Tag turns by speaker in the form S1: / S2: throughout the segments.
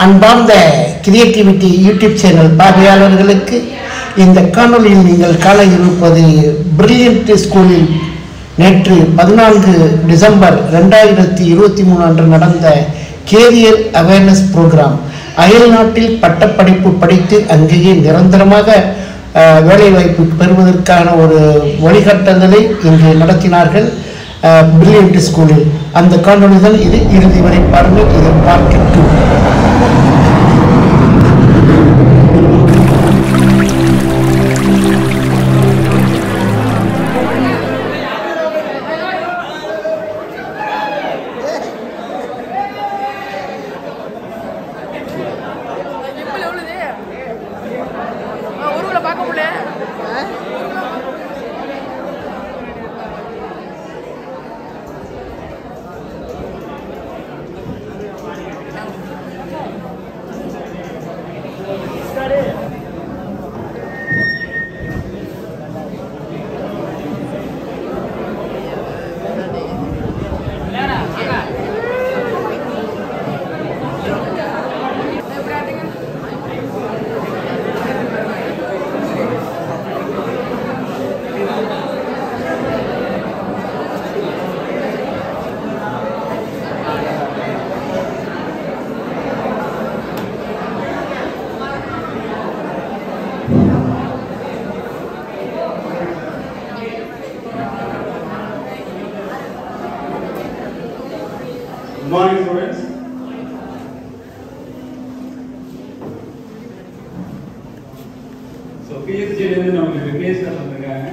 S1: அன்பார்ந்த creativity YouTube channel பார்வையாளர்களுக்கு இந்த காணொலியில் நீங்கள் காண இருப்பது பிரில்லியன்ட் ஸ்கூலில் நேற்று 14 டிசம்பர் 2023 அன்று நடந்த கேரியர் அவேர்னஸ் ப்ரோக்ராம். அயல் நாட்டில் பட்டப்படிப்பு படித்து அங்கேயே நிரந்தரமாக வேலைவாய்ப்பு பெறுவதற்கான ஒரு வழிகாட்டுதலை இங்கு நடத்தினார்கள் பிரில்லியன்ட் ஸ்கூலில். அந்த காணொலிதான் இது. இறுதி வரை பாருங்கள். இது part 2.
S2: Good morning, students. So PSG வந்து நமக்கு ரிப்ளேஸ் பண்ணிருக்காங்க.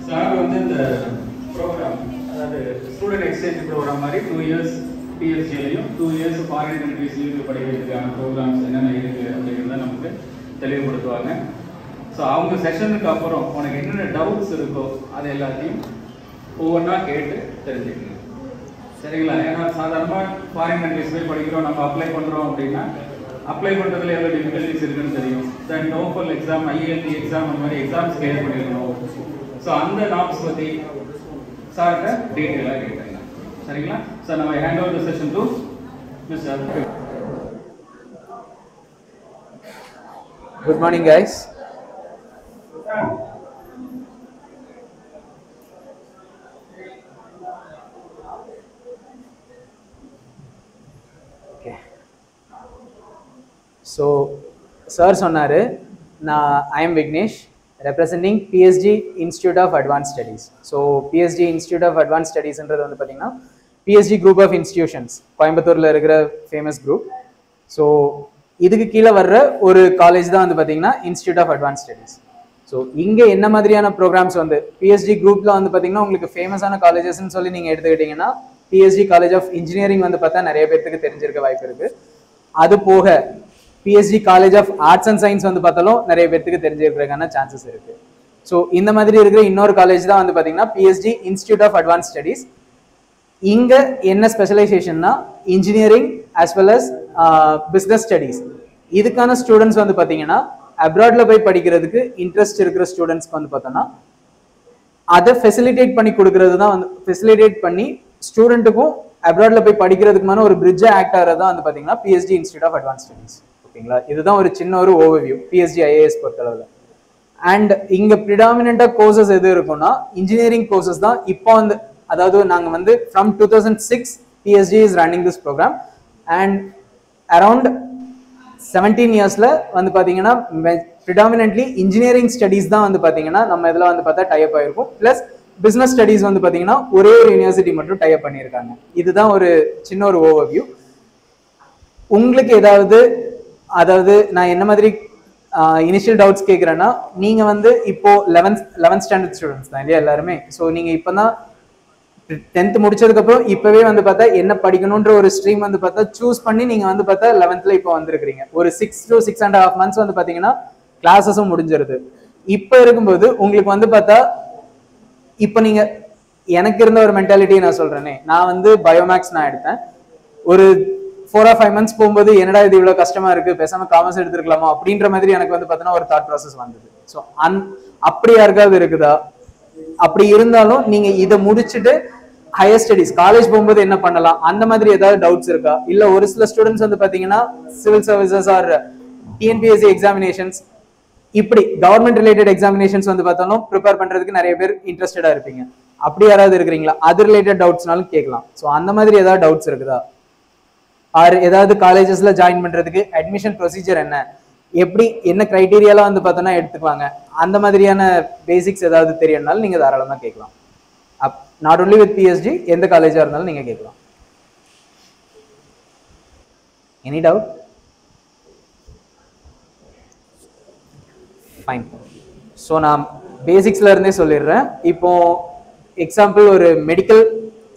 S2: சார் வந்து இந்த ப்ரோக்ராம் அதாவது ஸ்டூடெண்ட் எக்ஸ்சேஞ்ச் ப்ரோக்ராம் மாதிரி 2 இயர்ஸ் PSG லயும் 2 இயர்ஸ் ஃபாரின் கண்ட்ரீஸ்லயும் படிக்கிறதுக்கான ப்ரோக்ராம்ஸ் என்னென்ன இருக்கு அப்படிங்கறத நமக்கு தெளிவுபடுத்துவாங்க. ஸோ அவங்க செஷனுக்கு அப்புறம் உனக்கு என்னென்ன டவுட்ஸ் இருக்கோ அது எல்லாத்தையும் ஒவ்வொன்றா கேட்டு தெரிஞ்சுக்கணும். சரிங்களா? ஏன்னா சாதாரணமாக ஃபாரின் கண்ட்ரிஸ் போய் படிக்கிறோம், நம்ம அப்ளை பண்ணுறோம் அப்படின்னா அப்ளை பண்ணுறதுல எவ்வளோ டிஃபிகல்ட்டிஸ் இருக்குன்னு தெரியும். தென் டோஃபல் எக்ஸாம், ஐஎல்டி எக்ஸாம், அந்த மாதிரி எக்ஸாம்ஸ் கிளியர் பண்ணிருக்கணும். ஸோ அந்த நாப்ஸ் பற்றி சார்கிட்ட டீட்டெயிலாக கேட்டாங்க. சரிங்களா? சார் நம்ம hand over the session to mister.
S3: Good morning, guys. Okay. So, sir சொன்னாரு, I am Vignesh, representing PSG Institute of Advanced Studies. So, PSG Institute of Advanced Studies என்றது வந்து பாத்தீங்கன்னா PSG Group of Institutions, கோயம்புத்தூர்ல இருக்கிற famous group. So இதுக்கு கீழே வர்ற ஒரு காலேஜ் தான் வந்து பார்த்தீங்கன்னா institute of advance studies. So இங்கே என்ன மாதிரியான ப்ரோக்ராம்ஸ் வந்து பிஎஸ்டி குரூப்பில் வந்து பார்த்தீங்கன்னா உங்களுக்கு ஃபேமஸான காலேஜஸ்ன்னு சொல்லி நீங்கள் எடுத்துக்கிட்டிங்கன்னா பிஎஸ்டி காலேஜ் ஆஃப் இன்ஜினியரிங் வந்து பார்த்தா நிறைய பேருக்கு தெரிஞ்சிருக்க வாய்ப்பு இருக்குது. அது போக PSG college of arts and science வந்து பார்த்தாலும் நிறைய பேருக்கு தெரிஞ்சிருக்கிறதுக்கான சான்சஸ் இருக்குது. ஸோ இந்த மாதிரி இருக்கிற இன்னொரு காலேஜ் தான் வந்து பார்த்தீங்கன்னா BST institute of advance studies. இங்கே என்ன ஸ்பெஷலைசேஷன்னா engineering as well as business studies. இதுக்கான ஸ்டூடெண்ட்ஸ் வந்து பார்த்தீங்கன்னா அப்ராட்ல போய் படிக்கிறதுக்கு இன்ட்ரெஸ்ட் இருக்கிற ஸ்டூடெண்ட்ஸ்க்கு வந்து பார்த்தோன்னா அதை ஃபெசிலிட்டேட் பண்ணி கொடுக்கறது தான் வந்து ஃபெசிலிட்டேட் பண்ணி ஸ்டூடெண்ட்டுக்கும் அப்ராட்ல போய் படிக்கிறதுக்குமான ஒரு பிரிட்ஜ் ஆக்ட் ஆகிறது தான் வந்து பார்த்தீங்கன்னா BST institute of advance studies. ஓகேங்களா? இதுதான் ஒரு சின்ன ஒரு ஓவர்வியூ பிஎஸ்டி ஐஏஎஸ் பொறுத்தளவில். அண்ட் இங்கே ப்ரிடாமினண்டாக கோர்சஸ் எது இருக்குன்னா இன்ஜினியரிங் கோர்சஸ் தான் இப்போ வந்து, அதாவது நாங்கள் வந்து from 2006 PSG is running this program and around 17 yearsல வந்து பார்த்தீங்கன்னா ப்ரிடாமினன்ட்லி இன்ஜினியரிங் ஸ்டடீஸ் தான் வந்து பார்த்தீங்கன்னா நம்ம இதில் வந்து பார்த்தா டைப் ஆயிருக்கும். ப்ளஸ் பிஸ்னஸ் ஸ்டடீஸ் வந்து பார்த்தீங்கன்னா ஒரே ஒரு யூனிவர்சிட்டி மட்டும் டைப் பண்ணியிருக்காங்க. இதுதான் ஒரு சின்ன ஒரு ஓவர்வியூ. உங்களுக்கு அதாவது நான் என்ன மாதிரி இனிஷியல் டவுட்ஸ் கேட்குறேன்னா, நீங்கள் வந்து இப்போ 11th ஸ்டாண்டர்ட் ஸ்டூடெண்ட்ஸ் தான் இல்லையா எல்லாருமே? ஸோ நீங்கள் இப்போ தான் 10th முடிச்சதுக்கப்புறம் இப்போவே வந்து பார்த்தா என்ன படிக்கணுன்ற ஒரு ஸ்ட்ரீம் வந்து பார்த்தா சூஸ் பண்ணி நீங்கள் வந்து பார்த்தா 11th இப்போ வந்திருக்கிறீங்க. ஒரு 6 to 6.5 months வந்து பார்த்தீங்கன்னா கிளாஸஸும் முடிஞ்சிருது. இப்போ இருக்கும்போது உங்களுக்கு வந்து பார்த்தா இப்போ நீங்கள் எனக்கு இருந்த ஒரு மென்டாலிட்டியை நான் சொல்கிறேனே, நான் வந்து பயோமேக்ஸ் நான் எடுத்தேன். ஒரு 4 or 5 months போகும்போது என்னடா இது இவ்வளோ கஷ்டமாக இருக்குது, பேசாமல் காமர்ஸ் எடுத்துருக்கலாமா அப்படின்ற மாதிரி எனக்கு வந்து பார்த்தோன்னா ஒரு தாட் ப்ராசஸ் வந்தது. ஸோ அப்படி யாருக்காவது இருக்குதா? அப்படி இருந்தாலும் நீங்கள் இதை முடிச்சுட்டு ஹையர் ஸ்டடிஸ் காலேஜ் போகும்போது என்ன பண்ணலாம் அந்த மாதிரி ஏதாவது டவுட்ஸ் இருக்கா? இல்ல ஒரு சில ஸ்டூடெண்ட்ஸ் வந்து பாத்தீங்கன்னா civil services or TNPSC examinations இப்படி கவர்மெண்ட் ரிலேட்டட் எக்ஸாமினேஷன்ஸ் வந்து பார்த்தாலும் ப்ரிப்பேர் பண்றதுக்கு நிறைய பேர் இன்ட்ரெஸ்டடா இருப்பீங்க. அப்படி யாராவது இருக்கிறீங்களா? அது ரிலேட்டட் டவுட்ஸ்னாலும் கேட்கலாம். ஸோ அந்த மாதிரி ஏதாவது டவுட்ஸ் இருக்குதா? ஆர் ஏதாவது காலேஜஸ்ல ஜாயின் பண்றதுக்கு அட்மிஷன் ப்ரொசீஜர் என்ன, எப்படி என்ன கிரைட்டீரியாலாம் வந்து பார்த்தோன்னா எடுத்துக்குவாங்க, அந்த மாதிரியான பேசிக்ஸ் ஏதாவது தெரியணும்னாலும் நீங்க தாராளமா கேட்கலாம். நாட் ஒன்லி வித் பிஎஸ்ஜி, எந்த காலேஜா இருந்தாலும் நீங்க கேட்கலாம். Any doubt? ஃபைன். ஸோ நான் பேசிக்ஸ்ல இருந்தே சொல்லிடுறேன். இப்போ எக்ஸாம்பிள் ஒரு மெடிக்கல்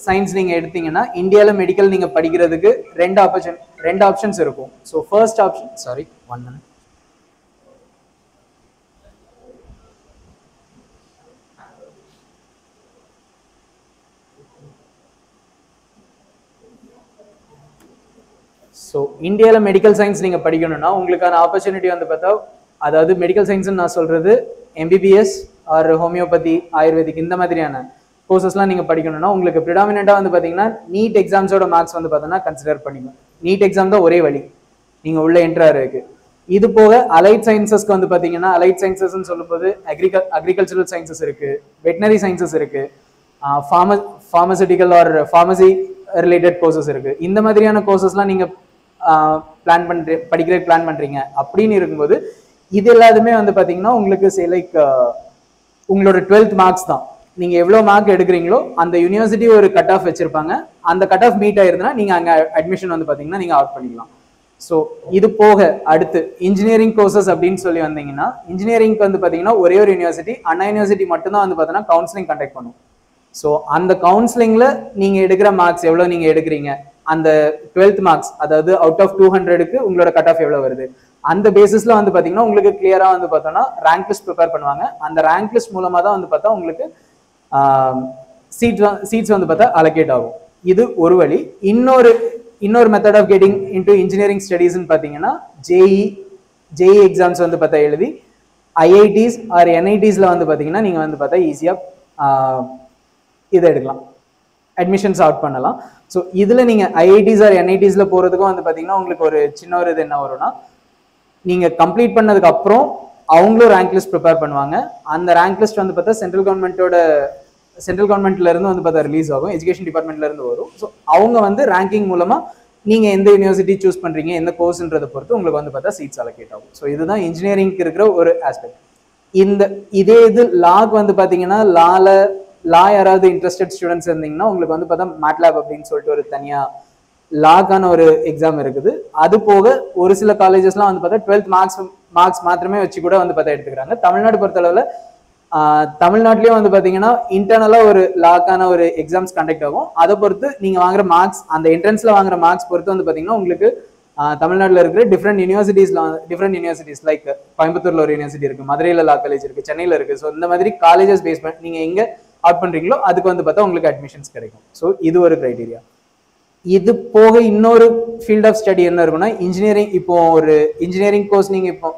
S3: சயின்ஸ் நீங்க எடுத்தீங்கன்னா இந்தியாவில் மெடிக்கல் நீங்க படிக்கிறதுக்கு ரெண்டு ஆப்ஷன்ஸ் இருக்கும். So first option, sorry 1 minute. So இந்தியாவில் மெடிக்கல் சயின்ஸ் நீங்கள் படிக்கணும்னா உங்களுக்கான ஆப்பர்ச்சுனிட்டி வந்து பார்த்தா, அதாவது மெடிக்கல் சயின்ஸ்னு நான் சொல்கிறது எம்பிபிஎஸ் ஆர் ஹோமியோபதி, ஆயுர்வேதிக் இந்த மாதிரியான கோர்சஸ்லாம் நீங்கள் படிக்கணும்னா உங்களுக்கு ப்ரிடாமினெண்ட்டாக வந்து பார்த்தீங்கன்னா நீட் எக்ஸாம்ஸோட மார்க்ஸ் வந்து பார்த்தோன்னா கன்சிடர் பண்ணிக்கணும். நீட் எக்ஸாம் தான் ஒரே வழி நீங்கள் உள்ள என்ட்ரா இருக்கு. இது போக அலைட் சயின்சஸ்க்கு வந்து பார்த்தீங்கன்னா, அலைட் சயின்சஸ்ன்னு சொல்லும்போது அக்ரிகல்ச்சரல் சயின்சஸ் இருக்கு, வெட்டினரி சயின்சஸ் இருக்கு, pharmaceutical or pharmacy related courses இருக்கு. இந்த மாதிரியான கோர்சஸ்லாம் நீங்கள் படிக்கிறதுக்கு பிளான் பண்றீங்க அப்படின்னு இருக்கும்போது இது எல்லாத்துமே வந்து பாத்தீங்கன்னா உங்களுக்கு லைக் உங்களோட 12th மார்க்ஸ் தான். நீங்க எவ்வளவு மார்க் எடுக்கிறீங்களோ அந்த யூனிவர்சிட்டி ஒரு கட் ஆஃப் வச்சிருப்பாங்க. அந்த கட் ஆஃப் மீட் ஆயிருந்தா நீங்க அங்க அட்மிஷன் வந்து பாத்தீங்கன்னா நீங்க அவுட் பண்ணிக்கலாம். ஸோ இது போக அடுத்து இன்ஜினியரிங் கோர்சஸ் அப்படின்னு சொல்லி வந்தீங்கன்னா, இன்ஜினியரிங்க்கு வந்து பாத்தீங்கன்னா ஒரே ஒரு யூனிவர்சிட்டி, அண்ணா யூனிவர்சிட்டி மட்டும்தான் வந்து பாத்தீங்கன்னா கவுன்சிலிங் கண்டக்ட் பண்ணும். ஸோ அந்த கவுன்சிலிங்ல நீங்க எடுக்கிற மார்க்ஸ் எவ்வளவு நீங்க எடுக்கிறீங்க, அந்த 12th மார்க்ஸ், அதாவது அவுட் ஆஃப் 200க்கு உங்களோட கட் ஆஃப் எவ்வளவு வருது, அந்த பேசிஸ்ல வந்து பாத்தீங்கன்னா உங்களுக்கு கிளியரா வந்து பார்த்தோம்னா ரேங்க் லிஸ்ட் ப்ரிப்பேர் பண்ணுவாங்க. அந்த ரேங்க் லிஸ்ட் மூலமா தான் வந்து பார்த்தா உங்களுக்கு சீட்ஸ் வந்து பார்த்தா அலோகேட் ஆகும். இது ஒரு வழி. இன்னொரு method of getting into engineering ஸ்டடீஸ்ன்னு பார்த்தீங்கன்னா ஜேஇ எக்ஸாம்ஸ் வந்து பார்த்தா எழுதி ஐஐடிஸ் ஆர் என்ஐடிஸ்ல வந்து பார்த்தீங்கன்னா நீங்க வந்து பார்த்தா ஈஸியா இதை எடுக்கலாம், அட்மிஷன்ஸ் அவுட் பண்ணலாம். ஸோ இதுல நீங்க ஐஐடிஸ் ஆர் என்ஐடிஸ்ல போறதுக்கும் வந்து பாத்தீங்கன்னா உங்களுக்கு ஒரு சின்ன ஒரு இது என்ன வரும்னா, நீங்க கம்ப்ளீட் பண்ணதுக்கு அப்புறம் அவங்களும் ரேங்க் லிஸ்ட் ப்ரிப்பேர் பண்ணுவாங்க. அந்த ரேங்க் லிஸ்ட் வந்து பார்த்தா சென்ட்ரல் கவர்மெண்ட்ல இருந்து வந்து பார்த்தா ரிலீஸ் ஆகும், எஜுகேஷன் டிபார்ட்மெண்ட்ல இருந்து வரும். ஸோ அவங்க வந்து ரேங்கிங் மூலமா நீங்க எந்த யூனிவர்சிட்டி சூஸ் பண்றீங்க, எந்த கோர்ஸ்ன்றதை பொறுத்து உங்களுக்கு வந்து பார்த்தா சீட்ஸ் அலோகேட் ஆகும். ஸோ இதுதான் இன்ஜினியரிங்க்கு இருக்கிற ஒரு ஆஸ்பெக்ட். இதே இது லாக் வந்து பாத்தீங்கன்னா லா யாராவது இன்ட்ரெஸ்டட் ஸ்டூடெண்ட்ஸ் இருந்தீங்கன்னா உங்களுக்கு வந்து பார்த்தா மேட்லாப் அப்படின்னு சொல்லிட்டு ஒரு தனியா லாக்கான ஒரு எக்ஸாம் இருக்குது. அது போக ஒரு சில காலேஜஸ்லாம் வந்து பார்த்தா 12th மார்க்ஸ் மாத்திரமே வச்சு கூட வந்து பார்த்தா எடுத்துக்கிறாங்க. தமிழ்நாடு பொறுத்தளவுல தமிழ்நாட்டிலயும் வந்து பாத்தீங்கன்னா இன்டர்னலா ஒரு லாக்கான ஒரு எக்ஸாம்ஸ் கண்டக்ட் ஆகும். அதை பொறுத்து நீங்க வாங்குற மார்க்ஸ், அந்த என்ட்ரன்ஸ்ல வாங்குற மார்க்ஸ் பொறுத்து வந்து பாத்தீங்கன்னா உங்களுக்கு தமிழ்நாட்டில் இருக்கிற டிஃப்ரெண்ட் யூனிவர்சிட்டிஸ் லைக் கோயம்புத்தூர்ல ஒரு யூனிவர்சிட்டி இருக்கு, மதுரையில லா காலேஜ் இருக்கு, சென்னையில இருக்கு. ஸோ இந்த மாதிரி காலேஜஸ் பேஸ் பண்ணி நீங்க எங்க அவுட் பண்றீங்களோ அதுக்கு வந்து பார்த்தா உங்களுக்கு அட்மிஷன்ஸ் கிடைக்கும். ஸோ இது ஒரு கிரைட்டீரியா. இது போக இன்னொரு ஃபீல்ட் ஆஃப் ஸ்டடி என்ன இருக்குன்னா, இன்ஜினியரிங். இப்போ ஒரு இன்ஜினியரிங் கோர்ஸ் நீங்க இப்போ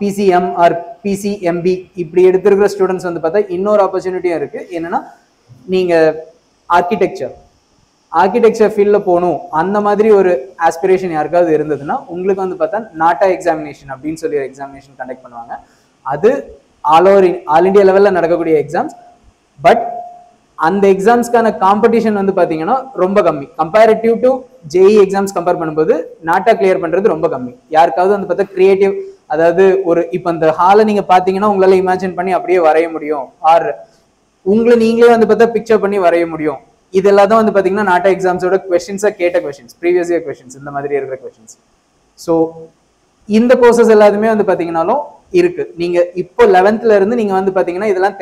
S3: பிசிஎம் ஆர் பிசிஎம்பி இப்படி எடுத்திருக்கிற ஸ்டூடெண்ட்ஸ் வந்து பார்த்தா இன்னொரு ஆப்பர்ச்சுனிட்டியும் இருக்கு. என்னன்னா நீங்க ஆர்கிடெக்சர் ஃபீல்ட்ல போகணும் அந்த மாதிரி ஒரு ஆஸ்பிரேஷன் யாருக்காவது இருந்ததுன்னா உங்களுக்கு வந்து பார்த்தா நாட்டா எக்ஸாமினேஷன் அப்படின்னு சொல்லி ஒரு எக்ஸாமினேஷன் கண்டக்ட் பண்ணுவாங்க. அது ஆல் இண்டியா லெவல்ல நடக்கக்கூடிய எக்ஸாம்ஸ். பட் அந்த எக்ஸாம்ஸ்க்கான காம்படிஷன் வந்து பாத்தீங்கன்னா ரொம்ப கம்மி. Comparative to JEE exams compare பண்ணும்போது நாட்டா கிளியர் பண்றது ரொம்ப கம்மி. யாருக்காவது வந்து பார்த்தா கிரியேட்டிவ், அதாவது ஒரு இப்போ இந்த ஹாலை நீங்க பாத்தீங்கன்னா உங்களால இமேஜின் பண்ணி அப்படியே வரைய முடியும், ஆர் உங்களை நீங்களே வந்து பார்த்தா பிக்சர் பண்ணி வரைய முடியும். இதெல்லாம் தான் வந்து பாத்தீங்கன்னா நாட்டா எக்ஸாம்ஸோட கொஸ்டின்ஸா கேட்ட கொஸ்டின்ஸ், ப்ரீவியஸ் இயர் கொஸ்டின்ஸ், இந்த மாதிரி இருக்கிற கொஸ்டின்ஸ். ஸோ இந்த கோர்சஸ் எல்லாத்துமே வந்து பாத்தீங்கன்னாலும் இருக்கு. நீங்க இப்போ 11th இருந்து நீங்க வந்து பாத்தீங்கன்னா இதெல்லாம்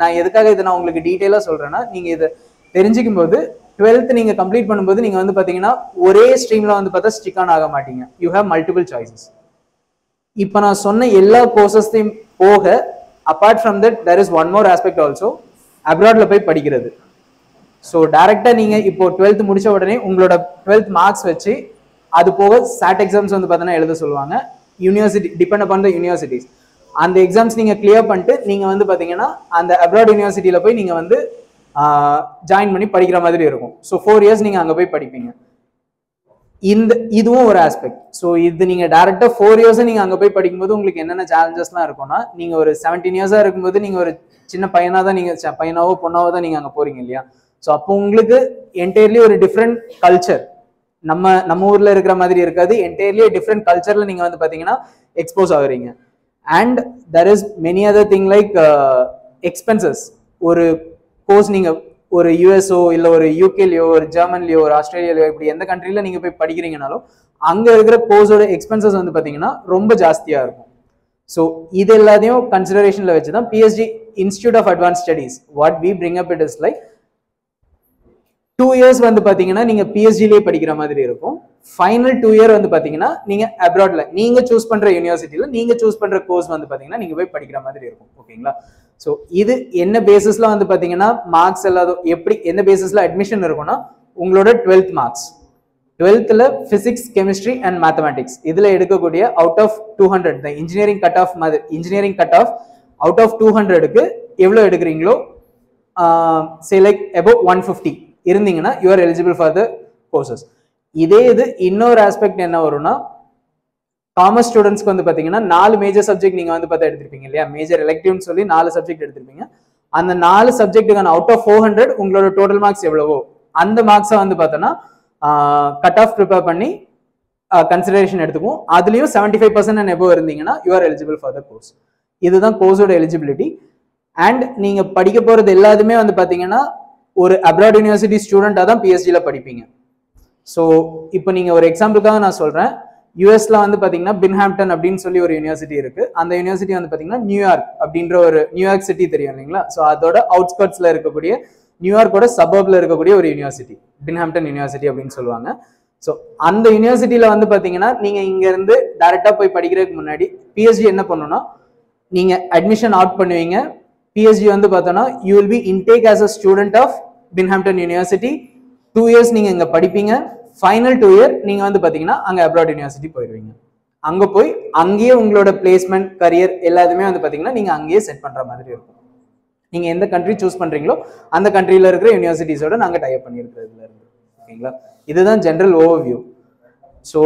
S3: நான் எதுக்காக இதை நான் உங்களுக்கு டீட்டெயிலா சொல்றேன்னா, நீங்க இதை தெரிஞ்சுக்கும் போது 12th நீங்க கம்ப்ளீட் பண்ணும்போது நீங்க வந்து பாத்தீங்கன்னா ஒரே ஸ்ட்ரீம்ல வந்து பார்த்தா ஸ்டிக் ஆன் ஆக மாட்டீங்க. You have multiple choices. இப்போ நான் சொன்ன எல்லா கோர்சஸையும் போக apart from that there is one more aspect also, அப்ராட்ல போய் படிக்கிறது. ஸோ டைரக்டா நீங்க இப்போ 12th முடிச்ச உடனே உங்களோட 12th மார்க்ஸ் வச்சு அது போக சாட் எக்ஸாம்ஸ் வந்து பார்த்தீங்கன்னா எழுத சொல்லுவாங்க. University depend upon the universities. அந்த எக்ஸாம்ஸ் நீங்க கிளியர் பண்ணிட்டு நீங்க வந்து பாத்தீங்கன்னா அந்த அப்ராட் யூனிவர்சிட்டியில போய் நீங்க வந்து ஜாயின் பண்ணி படிக்கிற மாதிரி இருக்கும். ஸோ 4 இயர்ஸ் நீங்கள் அங்கே போய் படிப்பீங்க. இதுவும் ஒரு ஆஸ்பெக்ட். ஸோ இது நீங்கள் டேரெக்டாக 4 இயர்ஸ் நீங்கள் அங்கே போய் படிக்கும்போது உங்களுக்கு என்னென்ன சேலஞ்சஸ்லாம் இருக்கும்னா, நீங்கள் ஒரு 17 இயர்ஸாக இருக்கும்போது நீங்கள் ஒரு சின்ன பையனாக தான் நீங்கள் பையனாவோ பொண்ணாவோ தான் நீங்கள் அங்கே போறீங்க இல்லையா. ஸோ அப்போ உங்களுக்கு என்டையர்லி ஒரு டிஃப்ரெண்ட் கல்ச்சர், நம்ம ஊரில் இருக்கிற மாதிரி இருக்காது. என்டையர்லி டிஃப்ரெண்ட் கல்ச்சரில் நீங்கள் வந்து பார்த்தீங்கன்னா எக்ஸ்போஸ் ஆகுறீங்க. And there is many other thing like expenses. ஒரு கோர்ஸ் நீங்கள் ஒரு யூஎஸ்ஓ இல்லை ஒரு யூகேலையோ ஒரு ஜெர்மன்லையோ ஒரு ஆஸ்திரேலியாலையோ இப்படி எந்த கண்ட்ரியில் நீங்கள் போய் படிக்கிறீங்கனாலும் அங்கே இருக்கிற கோர்ஸோட எக்ஸ்பென்சஸ் வந்து பார்த்தீங்கன்னா ரொம்ப ஜாஸ்தியாக இருக்கும். ஸோ இது எல்லாத்தையும் கன்சிடரேஷனில் வச்சு தான் PSG institute of advance studies what we bring up it is like 2 years வந்து பார்த்தீங்கன்னா நீங்கள் பிஎஸ்ஜிலேயே படிக்கிற மாதிரி இருக்கும். ஃபைனல் 2 இயர் வந்து பார்த்தீங்கன்னா நீங்கள் அப்ராட்ல நீங்கள் சூஸ் பண்ணுற யூனிவர்சிட்டியில் நீங்கள் சூஸ் பண்ணுற கோர்ஸ் வந்து பார்த்தீங்கன்னா நீங்கள் போய் படிக்கிற மாதிரி இருக்கும். ஓகேங்களா. ஸோ இது என்ன பேசிஸ்ல வந்து பார்த்தீங்கன்னா மார்க்ஸ் எல்லாதும் எப்படி எந்த பேசிஸ்ல அட்மிஷன் இருக்கும்னா, உங்களோட 12th marks 12th physics chemistry and mathematics இதில் எடுக்கக்கூடிய out of 200 the engineering cut off engineering cut off out of 200க்கு எவ்வளோ எடுக்கிறீங்களோ சே லைக் அபவ் 150 இருந்தீங்கன்னா you are eligible for the courses. இதே இது இன்னொரு ஆஸ்பெக்ட் என்ன வரும்னா, காமர்ஸ் ஸ்டூடெண்ட்ஸ்க்கு வந்து பார்த்தீங்கன்னா 4 மேஜர் சப்ஜெக்ட் நீங்கள் வந்து பார்த்தா எடுத்திருப்பீங்க இல்லையா. மேஜர் எலெக்டிவ்னு சொல்லி 4 சப்ஜெக்ட் எடுத்திருப்பீங்க. அந்த 4 சப்ஜெக்ட்டுக்கான அவுட் ஆஃப் 400 உங்களோட டோட்டல் மார்க்ஸ் எவ்வளவோ அந்த மார்க்ஸை வந்து பார்த்தோன்னா கட் ஆஃப் ப்ரிப்பேர் பண்ணி கன்சிடரேஷன் எடுத்துக்கும். அதுலேயும் 75% அண்ட் எபோவ் இருந்தீங்கன்னா you are eligible for the course. இதுதான் கோர்ஸோட எலிஜிபிலிட்டி. அண்ட் நீங்கள் படிக்க போகிறது எல்லாத்துமே வந்து பார்த்தீங்கன்னா ஒரு அப்ராட் யூனிவர்சிட்டி ஸ்டூடெண்டாக தான் பிஎஸ்ஜியில் படிப்பீங்க. ஸோ இப்போ நீங்கள் ஒரு எக்ஸாம்பிளுக்காக நான் சொல்கிறேன், யூஎஸ்ல வந்து பார்த்தீங்கன்னா பின்ஹாம்டன் அப்படின்னு சொல்லி ஒரு யூனிவர்சிட்டி இருக்கு. அந்த யூனிவர்சிட்டி வந்து பார்த்தீங்கன்னா நியூயார்க் அப்படின்ற ஒரு நியூயார்க் சிட்டி தெரியும் இல்லைங்களா. ஸோ அதோட அவுட்ஸ்கர்ட்ஸ்ல இருக்கக்கூடிய நியூயார்க்கோட சபர்ப்ல இருக்கக்கூடிய ஒரு யூனிவர்சிட்டி பின்ஹாம்டன் யூனிவர்சிட்டி அப்படின்னு சொல்லுவாங்க. ஸோ அந்த யூனிவர்சிட்டியில வந்து பார்த்தீங்கன்னா நீங்க இங்க இருந்து டைரக்டா போய் படிக்கிறதுக்கு முன்னாடி பிஎஸ்ஜி என்ன பண்ணணும்னா, நீங்க அட்மிஷன் அவுட் பண்ணுவீங்க. பிஎஸ்ஜி வந்து பார்த்தோன்னா you will be intake as a student of Binghamton university. 2 years நீங்க இங்க படிப்பீங்க. ஃபைனல் 2 இயர் நீங்க வந்து பாத்தீங்கன்னா அங்க அப்ராட் யூனிவர்சிட்டி போயிருவீங்க. அங்க போய் அங்கேயே உங்களோட பிளேஸ்மெண்ட் கரியர் எல்லாத்தையுமே வந்து பாத்தீங்கன்னா நீங்க அங்கேயே செட் பண்ற மாதிரி இருக்கும். நீங்க எந்த கண்ட்ரி சூஸ் பண்றீங்களோ அந்த கண்ட்ரியில இருக்கிற யூனிவர்சிட்டிஸோட நாங்க டைப் பண்ணியிருக்கிறதுல இருந்து. ஓகேங்களா. இதுதான் general overview. So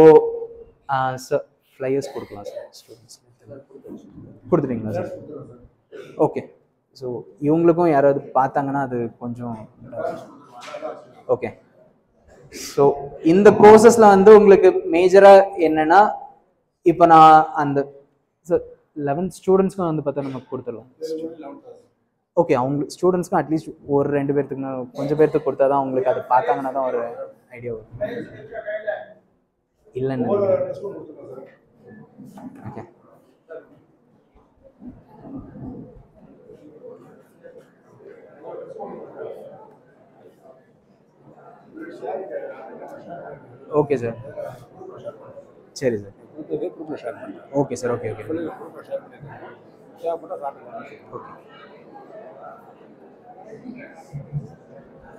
S3: sir flyers கொடுக்கலாம் சார், ஸ்டூடெண்ட்ஸ் கொடுத்துட்டீங்களா சார்? ஓகே. ஸோ இவங்களுக்கும் யாராவது பார்த்தாங்கன்னா அது கொஞ்சம் ஓகே. ஸோ இந்த கோர்சஸ்ல வந்து உங்களுக்கு மேஜரா என்னன்னா, இப்போ நான் அந்த 11 ஸ்டூடெண்ட்ஸ்க்கும் வந்து பார்த்தா நமக்கு கொடுத்துடலாம். ஓகே, அவங்க ஸ்டூடெண்ட்ஸ்க்கும் அட்லீஸ்ட் ஒரு 2 பேர்த்துக்கு கொஞ்சம் பேர்த்துக்கு கொடுத்தா தான் அவங்களுக்கு அதை பார்த்தாங்கன்னா தான் ஒரு ஐடியா வரும். இல்லைன்னு ஓகே. ஓகே சார், சரி sir. Okay sir, okay okay okay.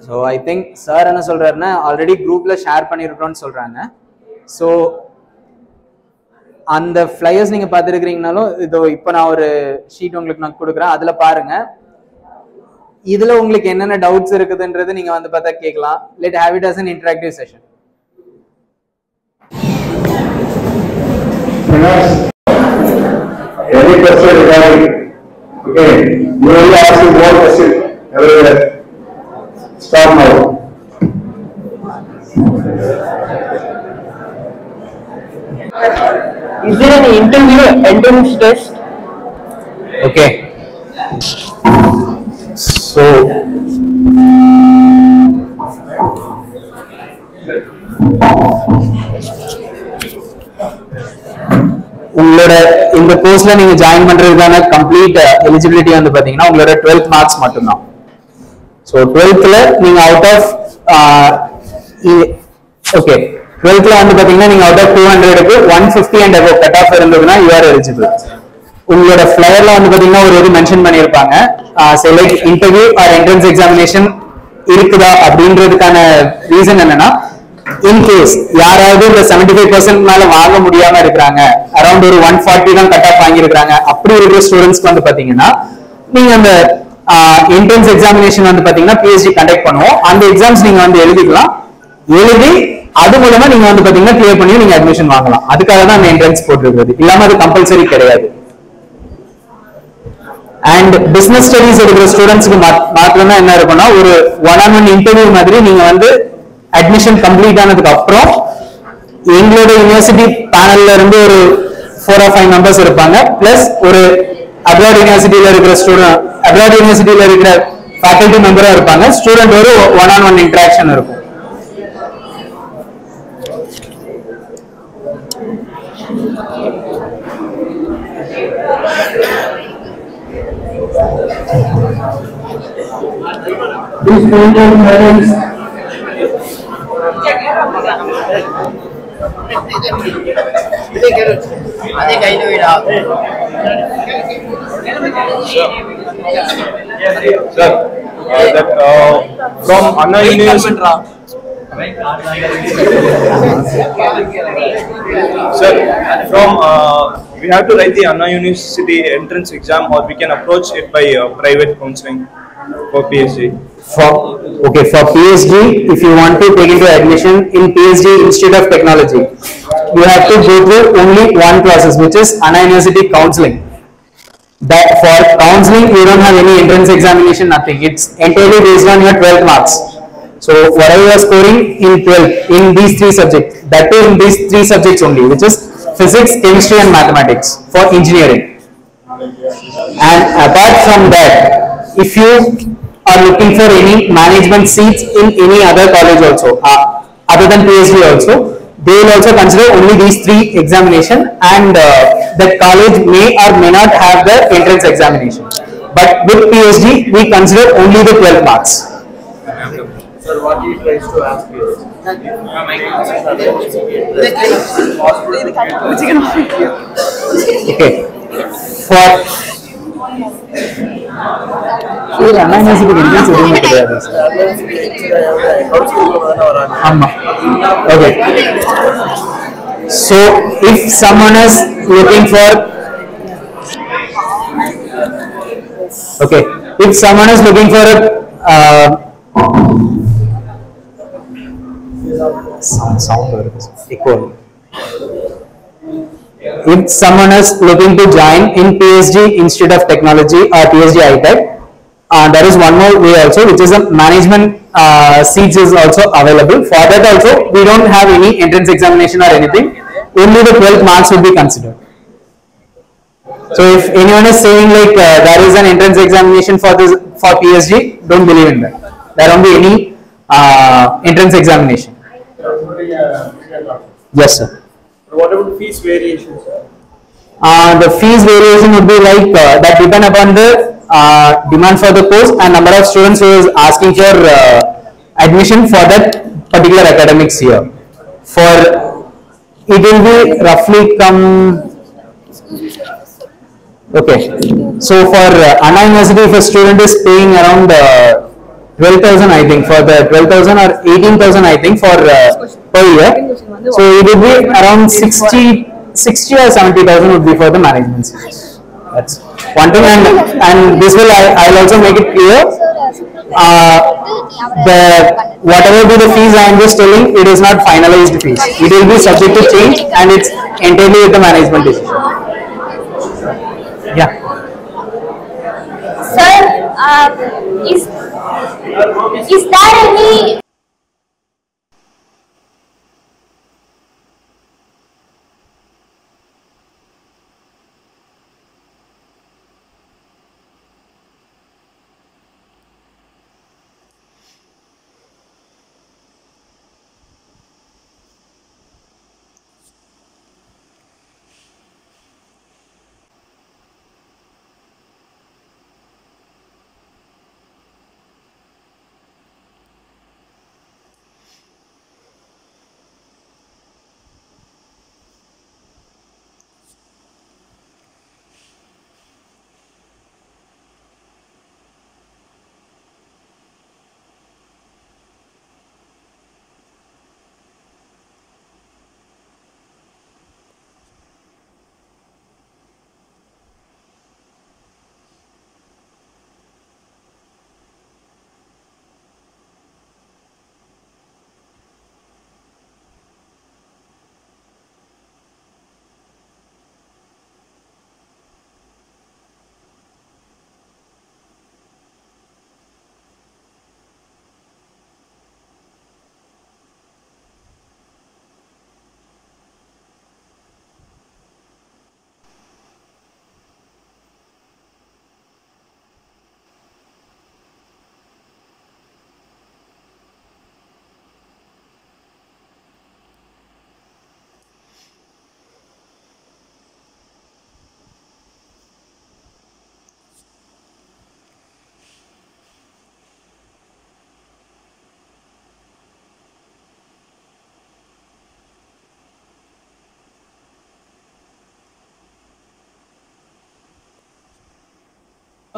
S3: So I think sir என்ன சொல்றாருன்னா ஆல்ரெடி குரூப்ல ஷேர் பண்ணிருக்கோம்னு சொல்றாங்க. ஸோ அந்த ஃப்ளையர்ஸ் நீங்க பார்த்துருக்கிறீங்கனாலும் இதோ இப்போ நான் ஒரு ஷீட் உங்களுக்கு நான் கொடுக்குறேன், அதுல பாருங்க. இதுல உங்களுக்கு என்னென்ன டவுட்ஸ் இருக்குதுன்றது நீங்க வந்து பார்த்தா கேட்கலாம். Let have it as an interactive session.
S4: Any question regarding, okay, you will ask you more question everywhere. Start now.
S5: Is there an interview entrance test?
S3: Okay. So உங்களோட இந்த கோர்ஸ்ல நீங்க ஜாயின் பண்றதுக்கான கம்ப்ளீட் எலிஜிபிலிட்டி வந்து பாத்தீங்கன்னா உங்களோட 12th marks மட்டும்தான். So 12th நீங்க out of okay 12th வந்து பாத்தீங்கன்னா நீங்க அவுட் ஆஃப் 200க்கு 150 அண்ட் above கட் ஆஃப் இருந்ததுன்னா யூ ஆர் எலிஜிபிள். உங்களோட ஃபிளையர்ல வந்து பாத்தீங்கன்னா ஒரு இது மென்ஷன் பண்ணியிருப்பாங்க, select interview or entrance examination இருக்குதா அப்படின்றதுக்கான ரீசன் என்னன்னா, இன்கேஸ் யாராவது இந்த 75% மேல வாங்க முடியாம இருக்கிறாங்க, அரௌண்ட் ஒரு 140 தான் கட் ஆஃப் வாங்கியிருக்காங்க, அப்படி இருக்கிற ஸ்டூடெண்ட்ஸ்க்கு வந்து பாத்தீங்கன்னா நீங்க அந்த என்ட்ரன்ஸ் எக்ஸாமினேஷன் வந்து பாத்தீங்கன்னா பிஎஸ்டி கண்டக்ட் பண்ணுவோம். அந்த எக்ஸாம்ஸ் நீங்க வந்து எழுதிக்கலாம். எழுதி அது மூலமா நீங்க வந்து பாத்தீங்கன்னா கிளியர் பண்ணி நீங்க அட்மிஷன் வாங்கலாம். அதுக்காக தான் அந்த என்ட்ரன்ஸ் போட்டுருக்கிறது. இல்லாம அது கம்பல்சரி கிடையாது. அண்ட் பிசினஸ் ஸ்டடிஸ் எடுக்கிற ஸ்டூடெண்ட்ஸ்க்கு மாத்திரம் தான் என்ன இருக்கும்னா ஒரு 1-on-1 இன்டர்வியூ மாதிரி நீங்க வந்து அட்மிஷன் கம்ப்ளீட் ஆனதுக்கு அப்புறம் எங்களோட யூனிவர்சிட்டி பேனல்ல இருந்து ஒரு 4 or 5 மெம்பர்ஸ் இருப்பாங்க. பிளஸ் ஒரு அப்ராட் யூனிவர்சிட்டியில இருக்கிற ஸ்டூடெண்ட், அப்ராட் யூனிவர்சிட்டியில இருக்கிற ஃபேக்கல்டி மெம்பரா இருப்பாங்க. ஸ்டூடெண்ட் ஒரு 1-on-1 இன்டராக்ஷன் இருக்கும்.
S4: Please maintain silence.
S6: Sir, from Anna University. Sir, from we have to write the Anna University entrance exam, or we can approach it by private counseling for PhD.
S3: For PhD, if you want to take into admission in PhD Institute of Technology, you have to go through only one process, which is Anna University counseling. That for counseling, you don't have any entrance examination, nothing. It's entirely based on your 12th marks. So whatever you are scoring in 12th in these 3 subjects, that too in these 3 subjects only, which is physics, chemistry, and mathematics for engineering. And apart from that, if you are looking for any management seats in any other college also, other than PhD also, they will also consider only these 3 examination, and that college may or may not have the entrance examination. But with PhD, we consider only the 12 marks.
S6: Sir, what he tries to ask you?
S3: Okay. For Anna University entrance எதுவுமே கிடையாது. ஆமா. Okay. So if someone is looking for a sound echo. If someone is looking to join in PhD Institute of Technology or PhD ITech, there is one more way also, which is a management seats is also available. For that also, we don't have any entrance examination or anything. Only the 12th marks will be considered. So if anyone is saying like there is an entrance examination for PhD, don't believe in that. There won't be any entrance examination. Yes, sir.
S6: What about fees variation, sir?
S3: The fees variation would be like that depend upon the demand for the course and number of students who is asking for admission for that particular academics year. For it will be roughly come. Okay, so for Anna University, if a student is paying around 12,000, I think for the 12,000 or 18,000, I think for per year. So it would be around 60 or 70,000 would be for the management seats. That's one thing, and this will I'll also make it clear. The whatever be the fees I am just telling, it is not finalized fees. It will be subject to change, and it's entirely with the management decision. Yeah.
S7: Sir, is there any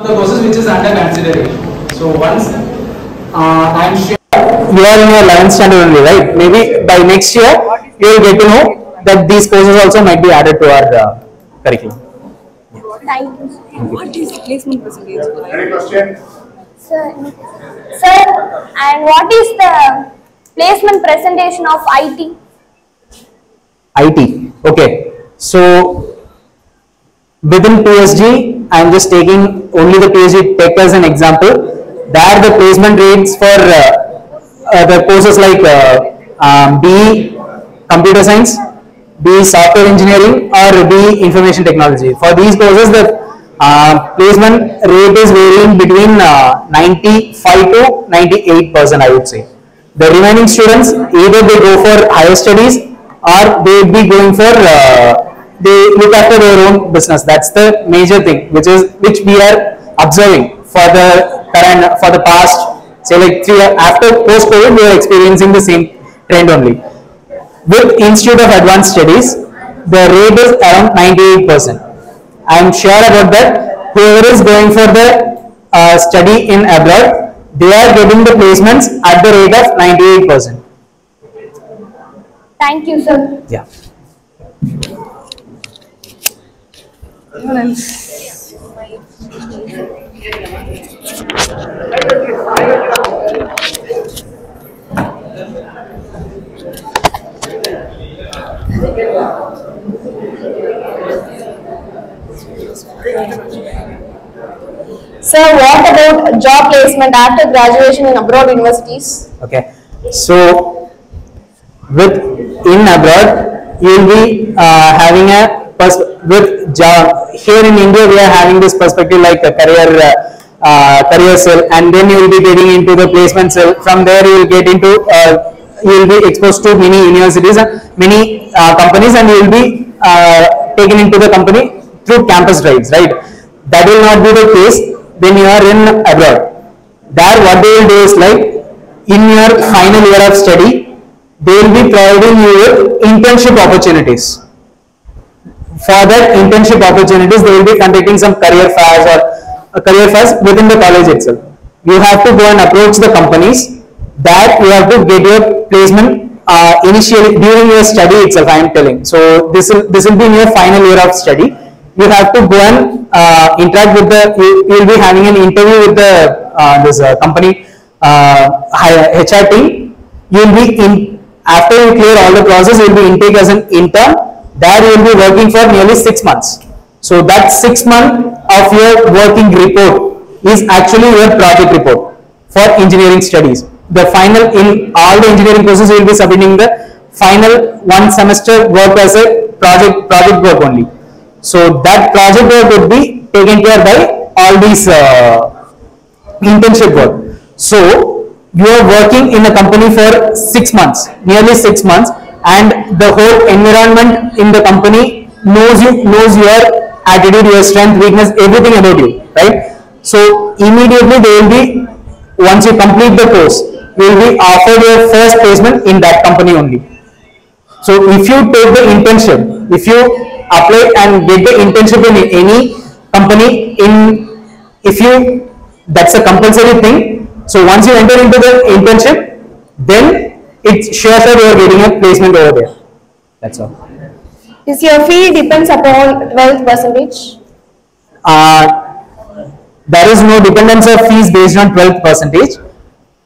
S3: the courses which is under consideration. So once I am sure you are in your 11th standard only, right? Maybe by next year you will get to know that these courses also might be added to our curriculum.
S7: Thank you.
S8: What is placement percentage?
S4: Any question?
S7: Sir, and what is the placement presentation of IT?
S3: IT. Okay. So within PSG, I am just taking only the PSG Tech as an example. There the placement rates for the courses like BE Computer Science, BE Software Engineering, or BE Information Technology. For these courses, the placement rate is varying between 95 to 98%, I would say. The remaining students, either they go for higher studies or they will be going for they look after their own business. That's the major thing which we are observing for the past, say like 3 years after post COVID, we are experiencing the same trend only. With Institute of Advanced Studies, the rate is around 98%. I am sure about that. Whoever is going for the study in abroad, they are getting the placements at the rate of 98%.
S7: Thank you, sir.
S3: Yeah.
S7: Sir, what about job placement after graduation in abroad universities?
S3: Okay. So with in abroad, you will be having a with job here in India. We are having this perspective like a career cell, and then you will be getting into the placement cell. From there, you will get into you will be exposed to many universities and many companies, and you will be taken into the company through campus drives, right? That will not be the case when you are in abroad. There, what they will do is like in your final year of study, they will be providing you with internship opportunities. For that internship opportunities, they will be conducting some career fairs or career fairs within the college itself. You have to go and approach the companies that you have to get your placement initially during your study itself. I am telling. So this will be in your final year of study. You have to go and interact with you will be having an interview with the this company HR team. You will be after you clear all the process, you will be intake as an intern. There you will be working for nearly 6 months. So that 6 months of your working report is actually your project report for engineering studies. The final in all the engineering courses, you will be submitting the final 1 semester work as a project work only. So that project work would be taken care by all these internship work. So you are working in a company for 6 months, nearly 6 months, and the whole environment in the company knows your attitude, your strength, weakness, everything about you, right? So immediately they will be, once you complete the course, you will be offered your first placement in that company only. So if you take the internship, if you apply and get the internship in any company, that's a compulsory thing. So once you enter into the internship, then it's sure that you are getting a placement over there. That's all.
S7: Is your fee depends upon 12th percentage?
S3: There is no dependence of fees based on 12th percentage.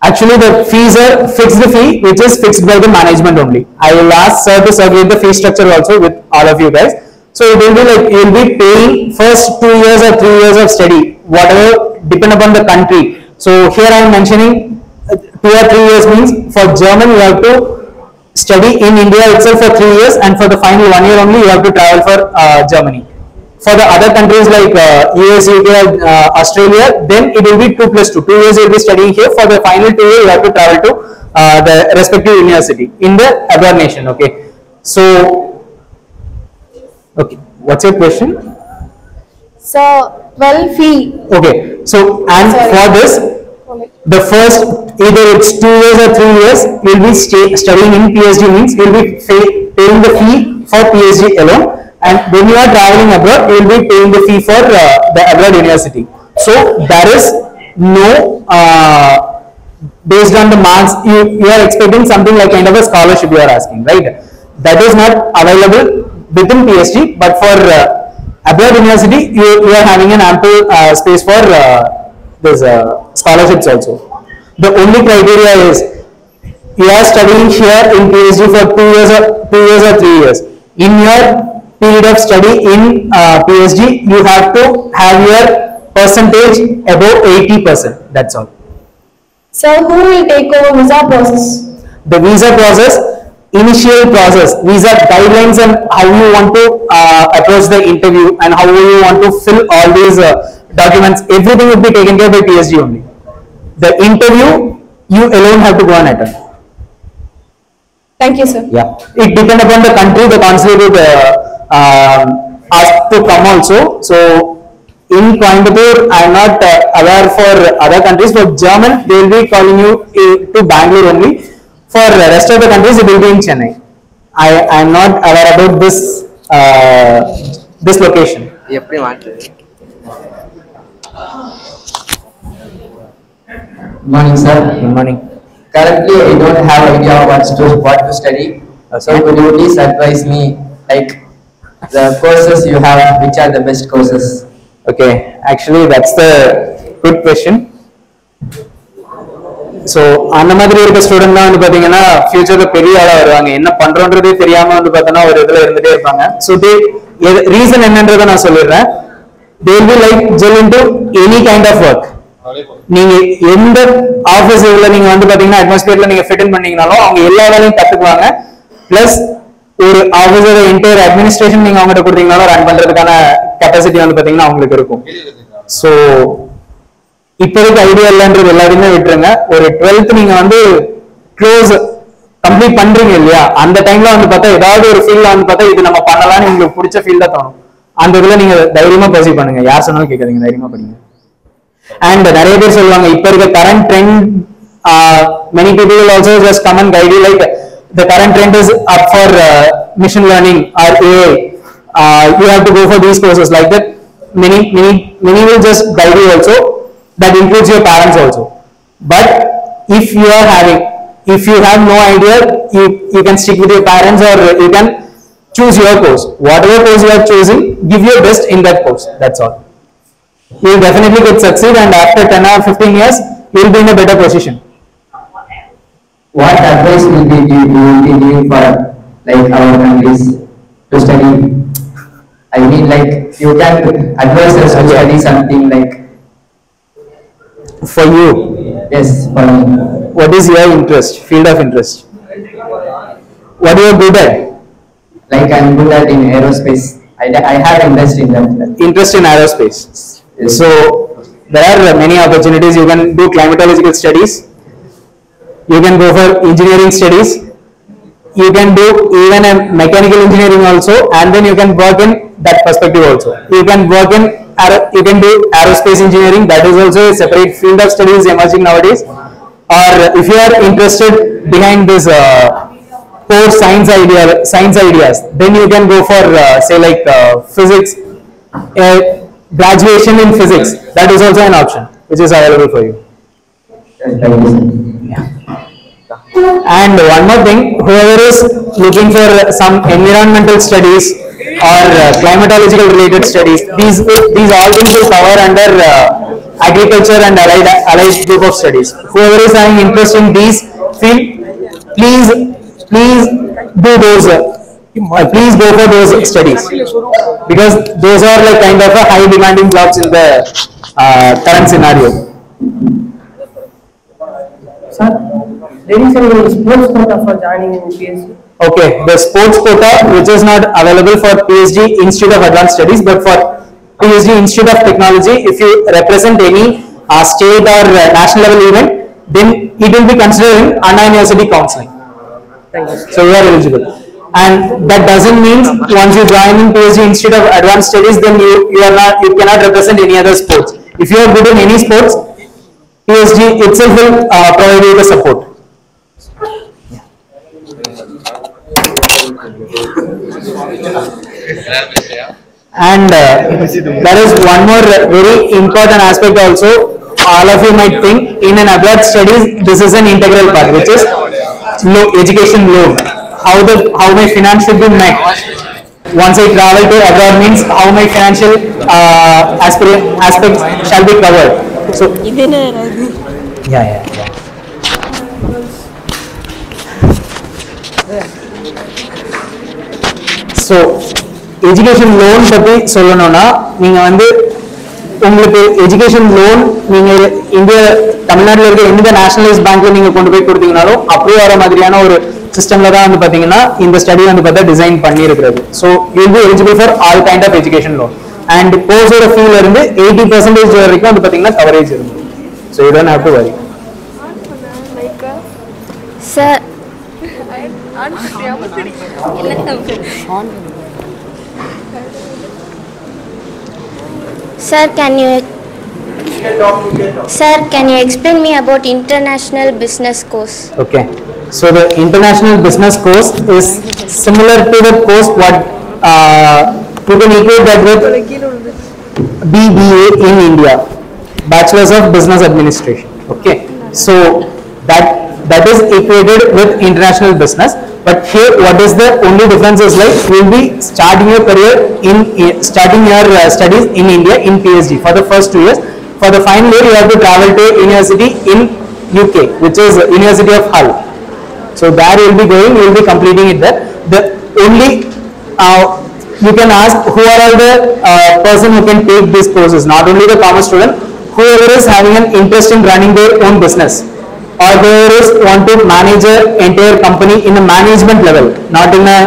S3: Actually, the fees are fixed fee, which is fixed by the management only. I will ask sir to circulate the fee structure also with all of you guys. So it will be like you will be paying first 2 years or 3 years of study, whatever depend upon the country. So here I am mentioning 2 or 3 years means for German you have to study in India itself for 3 years, and for the final 1 year only you have to travel for Germany. For the other countries like US, UK, Australia, then it will be 2 plus 2. 2 years you will be studying here. For the final 2 years you have to travel to the respective university in the other nation. Okay. So, okay, what's your question?
S7: So, well, fee.
S3: Okay. So, and for this, the first either it's 2 years or 3 years you will be studying in PSG, means you will be paying the fee for PSG alone. And when you are traveling abroad, you will be paying the fee for the abroad university. So there is no based on the marks you are expecting something like kind of a scholarship you are asking, right? That is not available within PSG, but for abroad university you are having an ample space for this scholarships also. The only criteria is you are studying here in PSG for 2 years or 3 years. In your period of study in PSG, you have to have your percentage above 80%. That's all.
S7: Sir, who will take over visa process?
S3: The visa process, initial process, visa guidelines and how you want to approach the interview and how you want to fill all these documents, everything will be taken care by PSG only. The interview, you alone have to go and attend.
S7: Thank you, sir.
S3: Yeah, it depends upon the country. The consulate would ask to come also. So in Coimbatore, I am not aware for other countries. For German, they will be calling you to Bangalore only. For the rest of the countries, it will be in Chennai. I am not aware about this location.
S5: Morning, sir.
S3: Good morning.
S5: Currently, I don't have idea what to study. So could you please advise me, like the courses you have, which are the best courses?
S3: Okay, actually that's the good question. So அந்த மாதிரி இருக்க student தான் வந்து பார்த்தீங்கன்னா ஃபியூச்சர்ல பெரிய ஆளாக வருவாங்க. என்ன பண்றோன்றதே தெரியாம வந்து பார்த்தோன்னா ஒரு இதுல இருந்துட்டே இருப்பாங்க. ஸோ ரீசன் என்னன்றதை நான் சொல்லிடுறேன். they will be like gel into any kind of work. நீங்க எந்த ஆபீஸ் இதுல நீங்க வந்து பாத்தீங்கன்னா அட்மாஸ்பியர்ல நீங்க ஃபிட் இன் பண்ணீங்கனாலும் அவங்க எல்லா வேலையும் கத்துக்குவாங்க. பிளஸ் ஒரு ஆபீஸோட என்டையர் அட்மினிஸ்ட்ரேஷன் நீங்க அவங்ககிட்ட கொடுத்தீங்கனாலும் ரன் பண்றதுக்கான கெப்பாசிட்டி வந்து பாத்தீங்கன்னா அவங்களுக்கு இருக்கும். ஸோ இப்போதைக்கு ஐடியா இல்லைன்றது எல்லாருமே விட்டுருங்க. ஒரு 12th நீங்க வந்து க்ளோஸ் கம்ப்ளீட் பண்றீங்க இல்லையா, அந்த டைம்ல வந்து பார்த்தா ஏதாவது ஒரு ஃபீல்ட்ல வந்து பார்த்தா இது நம்ம பண்ணலாம்னு உங்களுக்கு பிடிச்ச ஃபீல்டா தோணும். அந்த இதுல நீங்க தைரியமா பர்சீவ் பண்ணுங்க. யார் சொன்னாலும் கேட்காதீங்க, தைரியமா படிங்க. அண்ட் நிறைய பேர் சொல்லுவாங்க இப்ப இருக்க current trend, many people will also just come and guide you like the current trend is up for machine learning or AI, you have to go for these courses like that. Many will just guide you also. That includes your parents also. But if you have no idea, you can stick with your parents or you can choose your course. Whatever course you are choosing, give your best in that course. That's all. You will definitely get succeed, and after 10 or 15 years, you will be in a better position.
S5: What advice will be giving for like our countries to study? I mean, like you can advise us to study something like.
S3: For you,
S5: Yes, for me.
S3: what is your interest, field of interest? What you are good at?
S5: Like I'm good at in aerospace. I have interest in that.
S3: Interest in aerospace.
S5: Yes.
S3: So there are many opportunities. You can do climatological studies. You can go for engineering studies. You can do even a mechanical engineering also, and then you can work in that perspective also. You can do aerospace engineering. That is also a separate field of studies emerging nowadays. Or if you are interested behind this core science ideas, then you can go for say like physics, graduation in physics. That is also an option which is available for you.
S5: Thank you, sir.
S3: And one more thing, whoever is looking for some environmental studies or climatological related studies, these all things will cover under agriculture and allied group of studies. Whoever is having interest in these field, please do those. Please go for those studies, because those are like kind of a high demanding jobs in the current scenario.
S9: Sir, there is a sports quota for joining in PSG.
S3: Okay, the sports quota which is not available for PSG Institute of Advanced Studies, but for PSG Institute of Technology, if you represent any state or national level event, then it will be considered in Anna University counseling.
S9: Thank you.
S3: So you are eligible. And that doesn't mean once you join in PSG Institute of Advanced Studies, then you cannot represent any other sports. If you are good in any sports, PSG itself will provide you the support. And there is one more very important aspect also. All of you might think in an abroad studies, this is an integral part, which is education loan. How my finance should be met. Once I travel to abroad means how my financial aspects shall be covered. So yeah. So education loan பற்றி சொல்லணும்னா நீங்க வந்து உங்களுக்கு education loan நீங்க India தமிழ்நாட்டில் இருக்க எந்த nationalise பேங்க்ல நீங்க கொண்டு போய் கொடுத்தீங்கனாலும் அப்ரூவ் ஆகிற மாதிரியான ஒரு சிஸ்டம்ல தான் வந்து பாத்தீங்கன்னா இந்த ஸ்டடி வந்து பார்த்தா டிசைன் பண்ணி இருக்கிறது. So you will be eligible for all kind of education loan and கோர்ஸோட ஃபீல இருந்து 80% வரைக்கும் வந்து பாத்தீங்கன்னா கவரேஜ் இருக்கு. So you don't have to worry.
S7: Sir Sir, can you explain me about international business course?
S3: Okay. So the international business course is similar to the course what you can equate that with BBA in India, Bachelor's of Business Administration. Okay. So that is equated with international business. But here, what is the only difference is like you will be starting your career starting your studies in India in PhD for the first 2 years. For the final year, you have to travel to university in UK, which is University of Hull. So there you will be going, you will be completing it there. The only you can ask who are all the person who can take these courses. Not only the commerce student, whoever is having an interest in running their own business. Or there is want to manage an entire company in a management level, not in a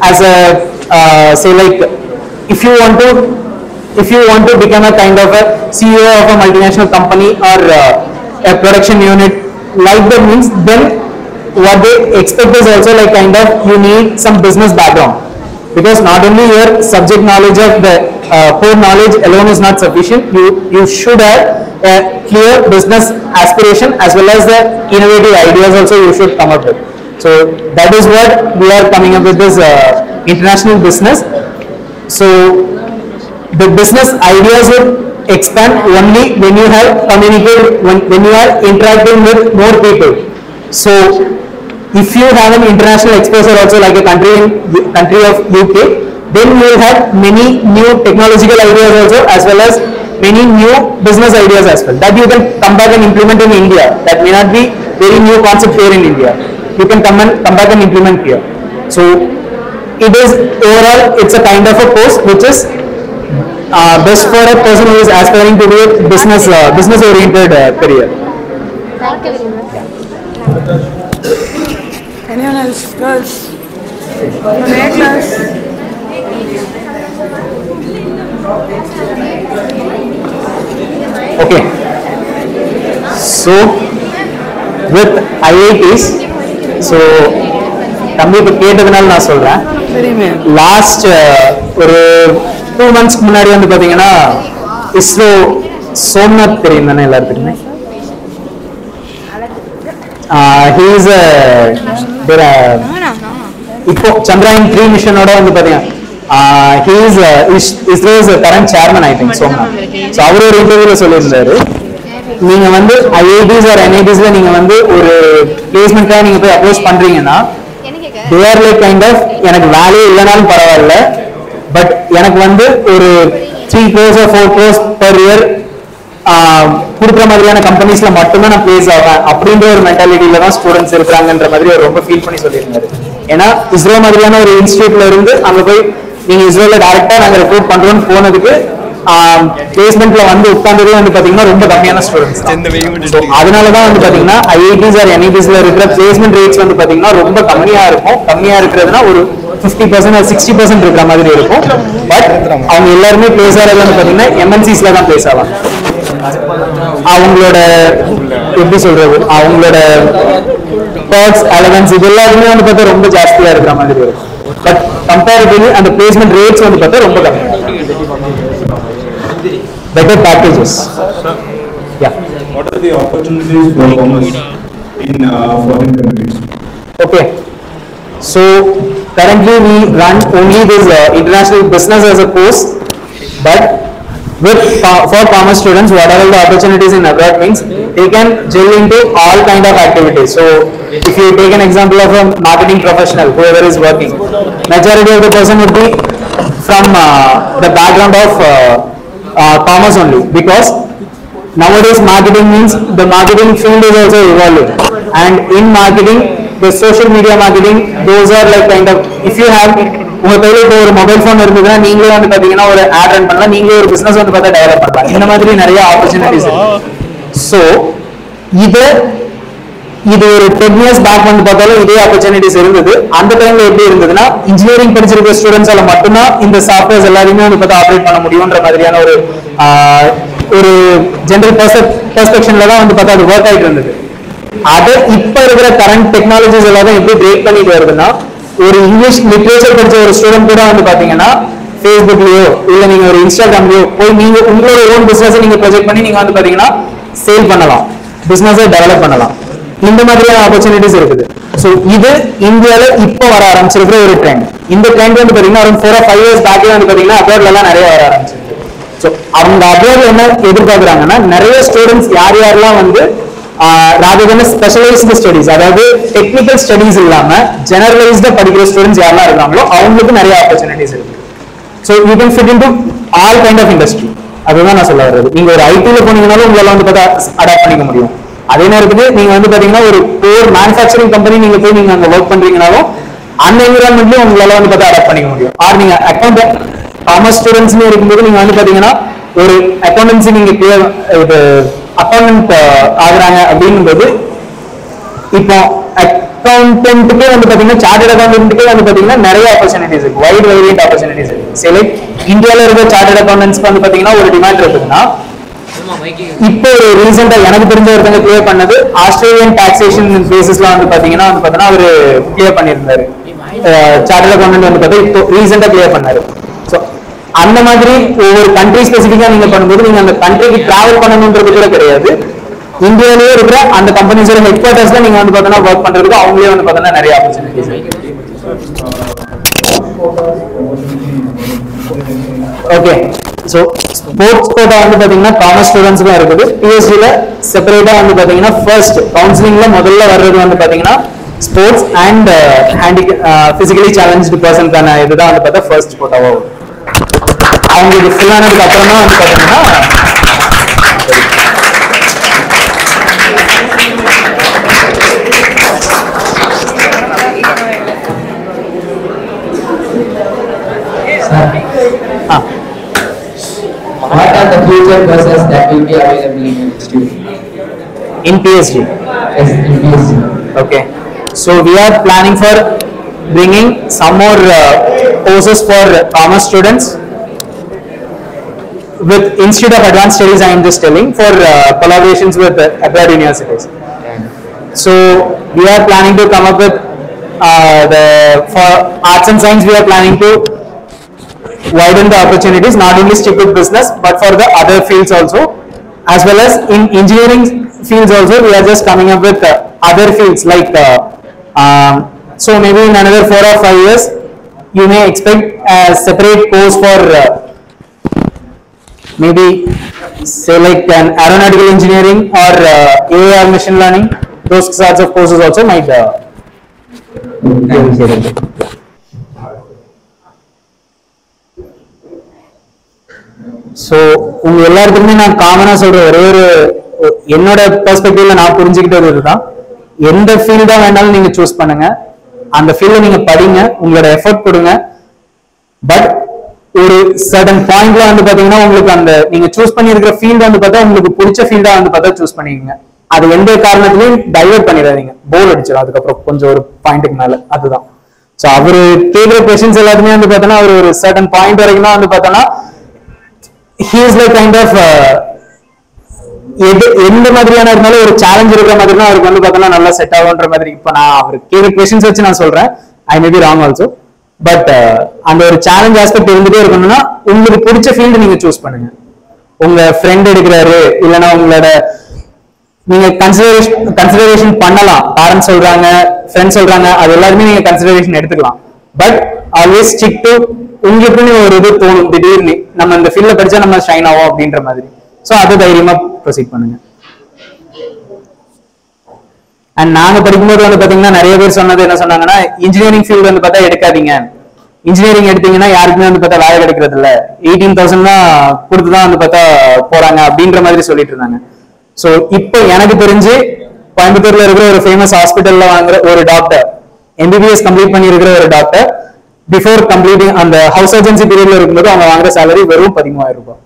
S3: as a say like if you want to become a kind of a CEO of a multinational company or a production unit, like that means then what they expect is also like kind of you need some business background, because not only your subject knowledge of the core knowledge alone is not sufficient. You should have a clear business aspiration as well as the innovative ideas also you should come up with. So that is what we are coming up with this international business. So the business ideas will expand only when you have communicated, when you are interacting with more people. So if you have an international exposure also like a country of UK, then you will have many new technological ideas also as well as many new business ideas as well that you can come back and implement in India. That may not be very new concept here in India. You can come back and implement here. So it is overall it's a kind of a course which is best for a person who is aspiring to do a business oriented career.
S7: Thank you very much.
S8: Anyone else? Girls? A class?
S3: Okay. So with IITs, so தம்பி இப்போ கேட்டதுனால நான் சொல்றேன். Last ஒரு 2 months முன்னாடி வந்து பாத்தீங்கன்னா இஸ்ரோ சோம்நாத் தெரியும் தானே எல்லாத்துக்குமே. he is இப்போ சந்திராயன் 3 மிஷனோட வந்து பாத்தீங்கன்னா he is ISRO's current chairman I think Somnath. So அவர் ஒரு இன்டர்வியூல சொல்லியிருந்தாரு, நீங்க வந்து IITs or NITsல நீங்க வந்து ஒரு பிளேஸ்மெண்ட்காக நீங்க போய் அப்ரோச் பண்றீங்கன்னா they are like kind of எனக்கு வேல்யூ இல்லைனாலும் பரவாயில்ல, பட் எனக்கு வந்து ஒரு 3 crores or 4 crores per year கொடுக்குற மாதிரியான கம்பெனிஸ்ல மட்டும்தான் நான் பிளேஸ் ஆவேன் அப்படின்ற ஒரு மென்டாலிட்டியில தான் ஸ்டூடெண்ட்ஸ் இருக்கிறாங்கன்ற மாதிரி அவர் ரொம்ப ஃபீல் பண்ணி சொல்லியிருந்தாரு. ஏன்னா இஸ்ரோ மாதிரியான ஒரு இன்ஸ்டியூட்ல இருந்து அங்க போய் நீங்க இஸ்ரோல டைரக்டா நாங்க ரெக்ரூட் பண்றோம்னு போனதுக்கு பிளேஸ்மெண்ட்ல வந்து உட்கார்ந்ததே வந்து பாத்தீங்கன்னா ரொம்ப கம்மியான ஸ்டூடெண்ட்ஸ். அதனாலதான் வந்து பாத்தீங்கன்னா IITs or NITsல இருக்கிற பிளேஸ்மெண்ட் ரேட்ஸ் வந்து பாத்தீங்கன்னா ரொம்ப கம்மியா இருக்கும். கம்மியா இருக்கிறதுனா ஒரு 50% or 60% இருக்கிற மாதிரி இருக்கும். பட் அவங்க எல்லாருமே பிளேஸ் ஆகிறது வந்து பாத்தீங்கன்னா MNCsல தான் பிளேஸ் ஆவாங்க. அவங்களோட எப்படி சொல்றது, அவங்களோட perks, allowance இது எல்லாருமே வந்து பார்த்தா ரொம்ப ஜாஸ்தியா இருக்கிற மாதிரி இருக்கும். பட் கம்பேரிட்டிவ்லி அந்த பிளேஸ்மெண்ட் ரேட்ஸ் வந்து பார்த்தா ரொம்ப கம்மி. Better packages. Yeah.
S4: What are the opportunities for commerce in foreign countries?
S3: Okay. So currently we run only this international business as a course But for commerce students, whatever the opportunities in abroad means, they can gel into all kind of activities. So if you take an example of a marketing professional, whoever is working, majority of the person would be from the background of commerce only, because nowadays marketing means the marketing field is also evolving, and in marketing, the social media marketing, those are like kind of, if you have உங்க கையில இப்போ ஒரு mobile phone இருந்ததுன்னா நீங்களே வந்து பாத்தீங்கன்னா ஒரு ad run பண்ணலாம், நீங்களே ஒரு பிசினஸ் வந்து பார்த்தா டெவலப் பண்ணலாம். இந்த மாதிரி நிறைய ஆப்பர்ச்சுனிட்டிஸ் இருக்கு. ஸோ இது ஒரு 10 years பேக் வந்து பார்த்தாலும் இதே ஆப்பர்ச்சுனிட்டிஸ் இருந்தது. அந்த டைம்ல எப்படி இருந்ததுன்னா, இன்ஜினியரிங் படிச்சிருக்க ஸ்டூடெண்ட்ஸால மட்டும்தான் இந்த சாஃப்ட்வேர்ஸ் எல்லாருமே வந்து பார்த்தா ஆப்ரேட் பண்ண முடியும்ன்ற மாதிரியான ஒரு ஜெனரல் பெர்ஸ்பெக்ஷன்ல தான் வந்து பார்த்தா அது ஒர்க் ஆகிட்டு இருந்தது. அதை இப்ப இருக்கிற கரண்ட் டெக்னாலஜிஸ் எல்லாரும் எப்படி பிரேக் பண்ணிட்டு வருதுன்னா, ஒரு இங்கிலீஷ் லிட்ரேச்சர் படிச்ச ஒரு ஸ்டூடெண்ட் கூட வந்து பாத்தீங்கன்னா ஃபேஸ்புக்லயோ இல்ல நீங்க ஒரு இன்ஸ்டாகிராம்லயோ போய் நீங்க உங்களோட ஓன் பிசினஸ் நீங்க ப்ரொஜெக்ட் பண்ணி நீங்க வந்து பாத்தீங்கன்னா சேல் பண்ணலாம், பிசினஸை டெவலப் பண்ணலாம். இந்த மாதிரியான ஆப்பர்ச்சுனிட்டிஸ் இருக்குது. ஸோ இது இந்தியாவில இப்போ வர ஆரம்பிச்சிருக்கிற ஒரு ட்ரெண்ட். இந்த ட்ரெண்ட் வந்து பாத்தீங்கன்னா ஒரு 4 or 5 years பேக்கே வந்து பாத்தீங்கன்னா அப்ராட்ல எல்லாம் நிறைய வர ஆரம்பிச்சிருக்கு. ஸோ அவங்க அப்ராட்ல என்ன எதிர்பார்க்குறாங்கன்னா, நிறைய ஸ்டூடெண்ட்ஸ் யாரெல்லாம் வந்து rather than specialized studies, அதாவது டெக்னிக்கல் ஸ்டடிஸ் இல்லாம ஜெனரலைஸ்டா படிக்கிற ஸ்டூடெண்ட்ஸ் யாரெல்லாம் இருக்காங்களோ அவங்களுக்கு நிறைய ஆப்பர்ச்சுனிட்டிஸ் இருக்கு. So you can fit into all kind of industry. அதுதான் நான் சொல்ல வர்றது. நீங்க ஒரு ஐடில போனீங்கனாலும் உங்களால வந்து பார்த்தா அடாப்ட் பண்ணிக்க முடியும். அதே நேரத்துக்கு நீங்க வந்து பாத்தீங்கன்னா ஒரு கோர் மேனுஃபேக்சரிங் கம்பெனி நீங்க போய் நீங்க அங்க ஒர்க் பண்றீங்கனாலும் அந்த என்விரான்மெண்ட்லயும் உங்களால வந்து பார்த்தா அடாப்ட் பண்ணிக்க முடியும். ஆர் நீங்க அக்கௌண்ட் காமர்ஸ் ஸ்டூடெண்ட்ஸ்னு இருக்கும்போது நீங்க வந்து பாத்தீங்கன்னா ஒரு அக்கௌண்டன்சி நீங்க அக்கௌண்டன்ட் ஆகுறாங்க அப்படிங்கும்போது, இப்போ அக்கௌண்டன்ட்டுக்கே வந்து பாத்தீங்கன்னா சார்ட்டர்ட் அக்கௌண்டன்ட்டுக்கே வந்து பாத்தீங்கன்னா நிறைய ஆப்பர்ச்சுனிட்டிஸ் இருக்கு, வைட் வேரியன்ட் ஆப்பர்ச்சுனிட்டிஸ் இருக்கு. சரி, இந்தியாவில் இருக்கிற சார்ட்டர்ட் அக்கௌண்டன்ட்ஸ்க்கு வந்து பாத்தீங்கன்னா ஒரு டிமாண்ட் இருக்குதுன்னா, இப்போ ஒரு ரீசெண்டா எனக்கு தெரிஞ்ச ஒருத்தங்க கிளியர் பண்ணது ஆஸ்திரேலியன் டாக்ஸேஷன் பேசிஸ்ல வந்து பாத்தீங்கன்னா அவரு கிளியர் பண்ணியிருந்தாரு. சார்ட்டர்ட் அக்கௌண்டன்ட் வந்து பார்த்தா இப்போ ரீசெண்டா கிளியர் பண்ணாரு. ஸோ அந்த மாதிரி ஒவ்வொரு கண்ட்ரி ஸ்பெசிஃபிக்கா நீங்க பண்ணும்போது நீங்க அந்த கண்ட்ரிக்கு டிராவல் பண்ணணும்ன்றது கூட கிடையாது. இந்தியாவிலேயே இருக்கிற அந்த கம்பெனிஸோட ஹெட் குவார்டர்ஸ்ல நீங்க வந்து பார்த்தீங்கன்னா ஒர்க் பண்றதுக்கு அவங்களே வந்து பார்த்தீங்கன்னா நிறைய opportunities. Okay, so sports quota வந்து பாத்தீங்கன்னா காமர்ஸ் ஸ்டூடெண்ட்ஸ்க்கும் இருக்குது. பிஎஸ்சில செப்பரேட்டா வந்து பாத்தீங்கன்னா ஃபர்ஸ்ட் கவுன்சிலிங்ல முதல்ல வர்றது வந்து பாத்தீங்கன்னா ஸ்போர்ட்ஸ் அண்ட் பிசிக்கலி சேலஞ்சு பர்சனுக்கான இதுதான் வந்து பார்த்தா ஃபர்ஸ்ட் கோட்டாவா வரும். அவங்களுக்கு ஃபில் ஆனதுக்கு அப்புறம் தான் வந்து பாத்தீங்கன்னா
S5: what are the future courses that will be available in institute?
S3: in PSG.
S5: Yes, in PSG.
S3: Okay, so we are planning for bringing some more courses for commerce students with Institute of Advanced Studies. I am just telling for collaborations with abroad universities. So we are planning to come up with for arts and science we are planning to widen the opportunities, not only stick with business but for the other fields also, as well as in engineering fields also we are just coming up with other fields like so maybe in another 4 or 5 years you may expect a separate course for maybe say like an aeronautical engineering or AI or machine learning. Those sorts of courses also might so உங்க எல்லாருக்குமே நான் காமனா சொல்ற ஒரே ஒரு என்னோட பெர்ஸ்பெக்டிவ்ல நான் புரிஞ்சுக்கிட்டது இதுதான். எந்த ஃபீல்டா வேணாலும் நீங்க சூஸ் பண்ணுங்க, அந்த ஃபீல்ட நீங்க படிங்க, உங்களோட எஃபர்ட் கொடுங்க. பட் ஒரு சர்டன் பாயிண்ட்ல வந்து பாத்தீங்கன்னா உங்களுக்கு அந்த நீங்க சூஸ் பண்ணிருக்கிற ஃபீல்ட் வந்து பார்த்தா உங்களுக்கு பிடிச்ச ஃபீல்டா வந்து பார்த்தா சூஸ் பண்ணிக்கங்க. அது எந்த காரணத்திலையும் டைவர்ட் பண்ணிடாதீங்க, போர் அடிச்சிடும் அதுக்கப்புறம் கொஞ்சம் ஒரு பாயிண்ட்டுக்கு மேல. அதுதான். ஸோ அவரு கேட்கிற கொஸ்டின்ஸ் எல்லாருமே வந்து பார்த்தோன்னா அவர் ஒரு சர்டன் பாயிண்ட் வரைக்கும் தான் வந்து பார்த்தோன்னா he is like kind of எந்த மாதிரியான இருந்தாலும் ஒரு சேலஞ்ச் இருக்கிற மாதிரி தான் அவருக்கு வந்து பார்த்தோன்னா நல்லா செட் ஆகுன்ற மாதிரி. இப்போ நான் அவர் கேட்குற கொஸ்டின்ஸ் வச்சு நான் சொல்றேன், I may be wrong also. But அந்த ஒரு சேலஞ்ச் ஆஸ்பெக்ட் இருந்துட்டே இருக்கணும்னா உங்களுக்கு பிடிச்ச ஃபீல்டு நீங்க சூஸ் பண்ணுங்க. உங்க ஃப்ரெண்ட் எடுக்கிறாரு இல்லைன்னா உங்களோட நீங்க கன்சிடரேஷன் பண்ணலாம். பேரண்ட்ஸ் சொல்றாங்க, ஃப்ரெண்ட்ஸ் சொல்றாங்க, அது எல்லாருமே நீங்க கன்சிடரேஷன் எடுத்துக்கலாம். பட் ஆல்வேஸ் ஸ்டிக் டு உங்களுக்குன்னு ஒரு இது தோணும் திடீர்னு நம்ம இந்த ஃபீல்ட்ல படிச்சா நம்ம ஷைன் ஆகும் அப்படின்ற மாதிரி. ஸோ அது தைரியமா ப்ரொசீட் பண்ணுங்க. அண்ட் நாங்க படிக்கும்போது வந்து பாத்தீங்கன்னா நிறைய பேர் சொன்னது என்ன சொன்னாங்கன்னா, இன்ஜினியரிங் ஃபீல்டு வந்து பார்த்தா எடுக்காதீங்க, இன்ஜினியரிங் எடுத்தீங்கன்னா யாருக்குமே வந்து பார்த்தா வேலை கிடைக்கிறது இல்ல, 18,000 தான் கொடுத்துதான் வந்து பார்த்தா போறாங்க அப்படின்ற மாதிரி சொல்லிட்டு இருந்தாங்க. ஸோ இப்போ எனக்கு தெரிஞ்சு கோயம்புத்தூர்ல இருக்கிற ஒரு ஃபேமஸ் ஹாஸ்பிட்டல்ல வாங்குற ஒரு டாக்டர், எம்பிபிஎஸ் கம்ப்ளீட் பண்ணி இருக்கிற ஒரு டாக்டர், பிஃபோர் கம்ப்ளீட்டிங் அந்த ஹவுஸ் சர்ஜன்சி பீரியட்ல இருக்கும்போது அவங்க வாங்குற சேலரி வெறும் 13,000 ரூபாய்.